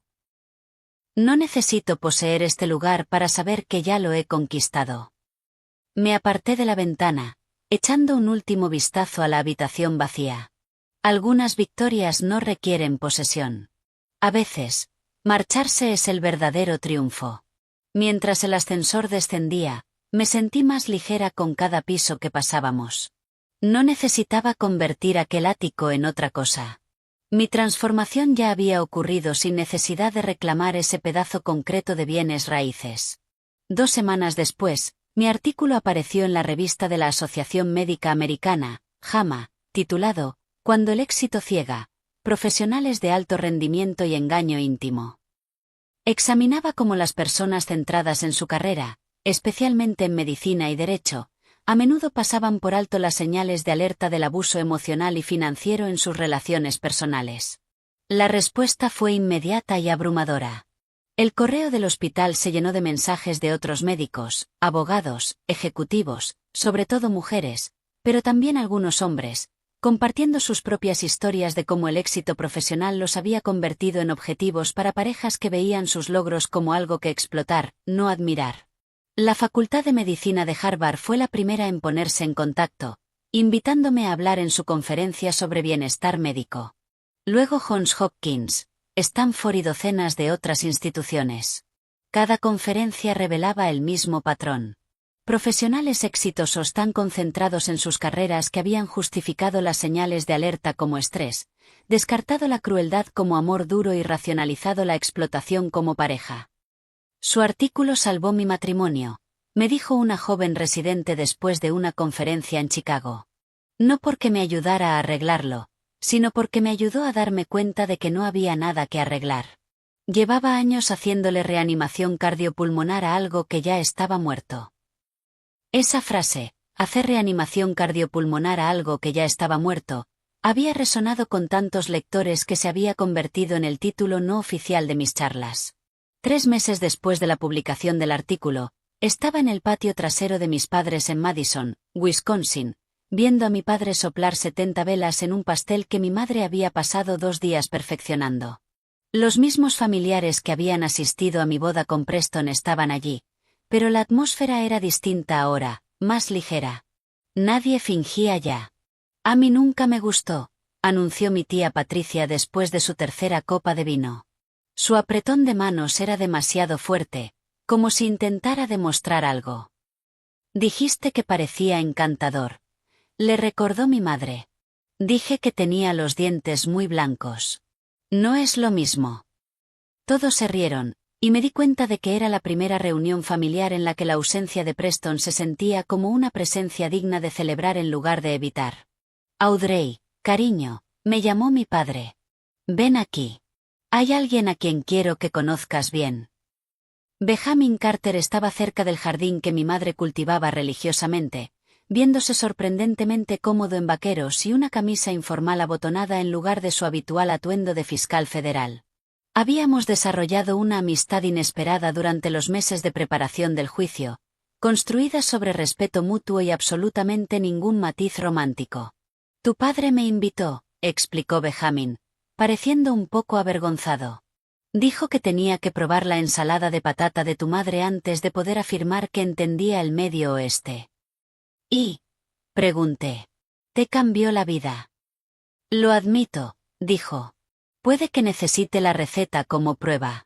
No necesito poseer este lugar para saber que ya lo he conquistado. Me aparté de la ventana, echando un último vistazo a la habitación vacía. Algunas victorias no requieren posesión. A veces, marcharse es el verdadero triunfo. Mientras el ascensor descendía, me sentí más ligera con cada piso que pasábamos. No necesitaba convertir aquel ático en otra cosa. Mi transformación ya había ocurrido sin necesidad de reclamar ese pedazo concreto de bienes raíces. 2 semanas después, mi artículo apareció en la revista de la Asociación Médica Americana, JAMA, titulado Cuando el éxito ciega, profesionales de alto rendimiento y engaño íntimo. Examinaba cómo las personas centradas en su carrera, especialmente en medicina y derecho, a menudo pasaban por alto las señales de alerta del abuso emocional y financiero en sus relaciones personales. La respuesta fue inmediata y abrumadora. El correo del hospital se llenó de mensajes de otros médicos, abogados, ejecutivos, sobre todo mujeres, pero también algunos hombres, compartiendo sus propias historias de cómo el éxito profesional los había convertido en objetivos para parejas que veían sus logros como algo que explotar, no admirar. La Facultad de Medicina de Harvard fue la primera en ponerse en contacto, invitándome a hablar en su conferencia sobre bienestar médico. Luego Johns Hopkins, Stanford y docenas de otras instituciones. Cada conferencia revelaba el mismo patrón. Profesionales exitosos tan concentrados en sus carreras que habían justificado las señales de alerta como estrés, descartado la crueldad como amor duro y racionalizado la explotación como pareja. Su artículo salvó mi matrimonio, me dijo una joven residente después de una conferencia en Chicago. No porque me ayudara a arreglarlo, sino porque me ayudó a darme cuenta de que no había nada que arreglar. Llevaba años haciéndole reanimación cardiopulmonar a algo que ya estaba muerto. Esa frase, hacer reanimación cardiopulmonar a algo que ya estaba muerto, había resonado con tantos lectores que se había convertido en el título no oficial de mis charlas. 3 meses después de la publicación del artículo, estaba en el patio trasero de mis padres en Madison, Wisconsin, viendo a mi padre soplar 70 velas en un pastel que mi madre había pasado 2 días perfeccionando. Los mismos familiares que habían asistido a mi boda con Preston estaban allí, pero la atmósfera era distinta ahora, más ligera. Nadie fingía ya. A mí nunca me gustó, anunció mi tía Patricia después de su 3ª copa de vino. Su apretón de manos era demasiado fuerte, como si intentara demostrar algo. Dijiste que parecía encantador. Le recordó mi madre. Dije que tenía los dientes muy blancos. No es lo mismo. Todos se rieron, y me di cuenta de que era la primera reunión familiar en la que la ausencia de Preston se sentía como una presencia digna de celebrar en lugar de evitar. Audrey, cariño, me llamó mi padre. Ven aquí. Hay alguien a quien quiero que conozcas bien. Benjamin Carter estaba cerca del jardín que mi madre cultivaba religiosamente, viéndose sorprendentemente cómodo en vaqueros y una camisa informal abotonada en lugar de su habitual atuendo de fiscal federal. Habíamos desarrollado una amistad inesperada durante los meses de preparación del juicio, construida sobre respeto mutuo y absolutamente ningún matiz romántico. Tu padre me invitó, explicó Benjamin, pareciendo un poco avergonzado. Dijo que tenía que probar la ensalada de patata de tu madre antes de poder afirmar que entendía el Medio Oeste. ¿Y? Pregunté. ¿Te cambió la vida? Lo admito, dijo. Puede que necesite la receta como prueba.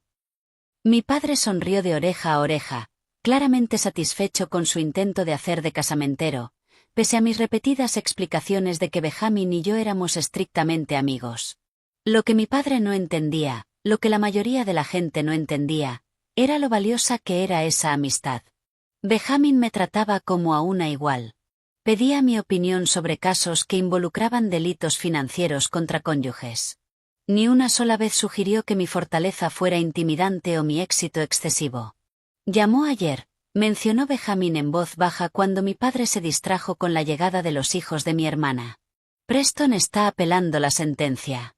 Mi padre sonrió de oreja a oreja, claramente satisfecho con su intento de hacer de casamentero, pese a mis repetidas explicaciones de que Benjamin y yo éramos estrictamente amigos. Lo que mi padre no entendía, lo que la mayoría de la gente no entendía, era lo valiosa que era esa amistad. Benjamin me trataba como a una igual. Pedía mi opinión sobre casos que involucraban delitos financieros contra cónyuges. Ni una sola vez sugirió que mi fortaleza fuera intimidante o mi éxito excesivo. Llamó ayer, mencionó Benjamin en voz baja cuando mi padre se distrajo con la llegada de los hijos de mi hermana. Preston está apelando la sentencia.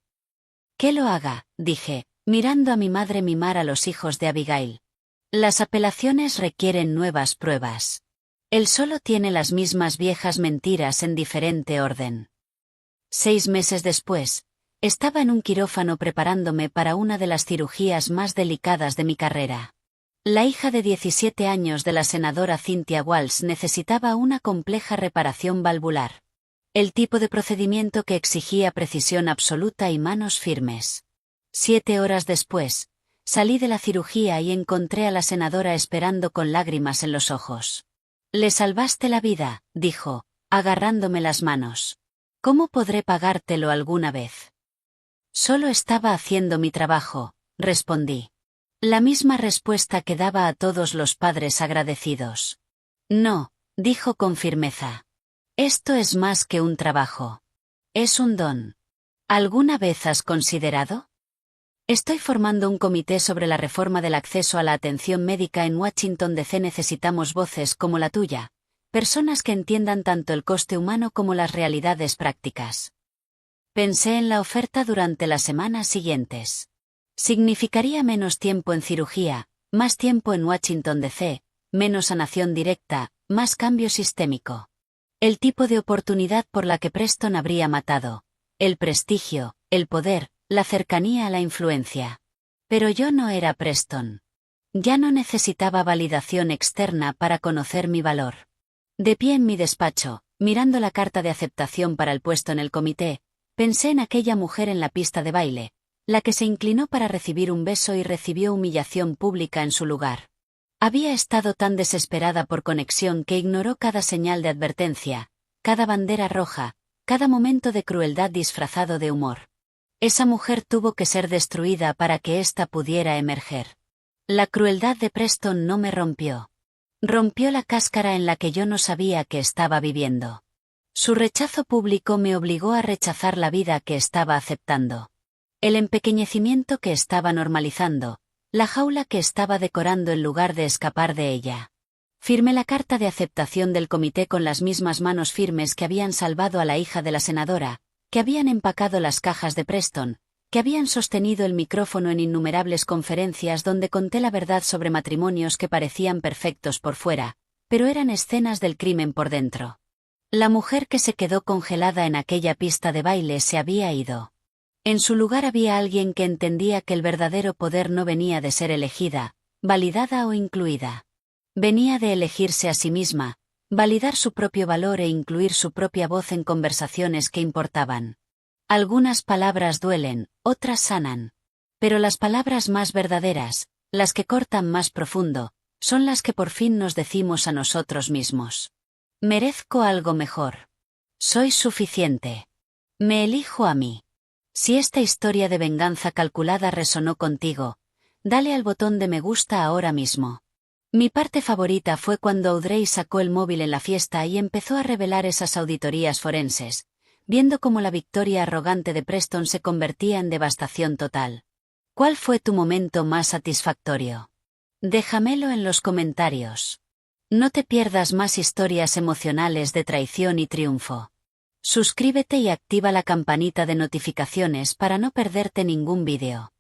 Que lo haga, dije, mirando a mi madre mimar a los hijos de Abigail. Las apelaciones requieren nuevas pruebas. Él solo tiene las mismas viejas mentiras en diferente orden. 6 meses después, estaba en un quirófano preparándome para una de las cirugías más delicadas de mi carrera. La hija de 17 años de la senadora Cynthia Walsh necesitaba una compleja reparación valvular. El tipo de procedimiento que exigía precisión absoluta y manos firmes. 7 horas después, salí de la cirugía y encontré a la senadora esperando con lágrimas en los ojos. Le salvaste la vida, dijo, agarrándome las manos. ¿Cómo podré pagártelo alguna vez? Solo estaba haciendo mi trabajo, respondí. La misma respuesta que daba a todos los padres agradecidos. No, dijo con firmeza. Esto es más que un trabajo. Es un don. ¿Alguna vez has considerado? Estoy formando un comité sobre la reforma del acceso a la atención médica en Washington DC. Necesitamos voces como la tuya, personas que entiendan tanto el coste humano como las realidades prácticas. Pensé en la oferta durante las semanas siguientes. Significaría menos tiempo en cirugía, más tiempo en Washington DC, menos sanación directa, más cambio sistémico. El tipo de oportunidad por la que Preston habría matado. El prestigio, el poder, la cercanía a la influencia. Pero yo no era Preston. Ya no necesitaba validación externa para conocer mi valor. De pie en mi despacho, mirando la carta de aceptación para el puesto en el comité, pensé en aquella mujer en la pista de baile, la que se inclinó para recibir un beso y recibió humillación pública en su lugar. Había estado tan desesperada por conexión que ignoró cada señal de advertencia, cada bandera roja, cada momento de crueldad disfrazado de humor. Esa mujer tuvo que ser destruida para que ésta pudiera emerger. La crueldad de Preston no me rompió. Rompió la cáscara en la que yo no sabía que estaba viviendo. Su rechazo público me obligó a rechazar la vida que estaba aceptando. El empequeñecimiento que estaba normalizando, la jaula que estaba decorando en lugar de escapar de ella. Firmé la carta de aceptación del comité con las mismas manos firmes que habían salvado a la hija de la senadora, que habían empacado las cajas de Preston, que habían sostenido el micrófono en innumerables conferencias donde conté la verdad sobre matrimonios que parecían perfectos por fuera, pero eran escenas del crimen por dentro. La mujer que se quedó congelada en aquella pista de baile se había ido. En su lugar había alguien que entendía que el verdadero poder no venía de ser elegida, validada o incluida. Venía de elegirse a sí misma, validar su propio valor e incluir su propia voz en conversaciones que importaban. Algunas palabras duelen, otras sanan. Pero las palabras más verdaderas, las que cortan más profundo, son las que por fin nos decimos a nosotros mismos. Merezco algo mejor. Soy suficiente. Me elijo a mí. Si esta historia de venganza calculada resonó contigo, dale al botón de me gusta ahora mismo. Mi parte favorita fue cuando Audrey sacó el móvil en la fiesta y empezó a revelar esas auditorías forenses, viendo cómo la victoria arrogante de Preston se convertía en devastación total. ¿Cuál fue tu momento más satisfactorio? Déjamelo en los comentarios. No te pierdas más historias emocionales de traición y triunfo. Suscríbete y activa la campanita de notificaciones para no perderte ningún vídeo.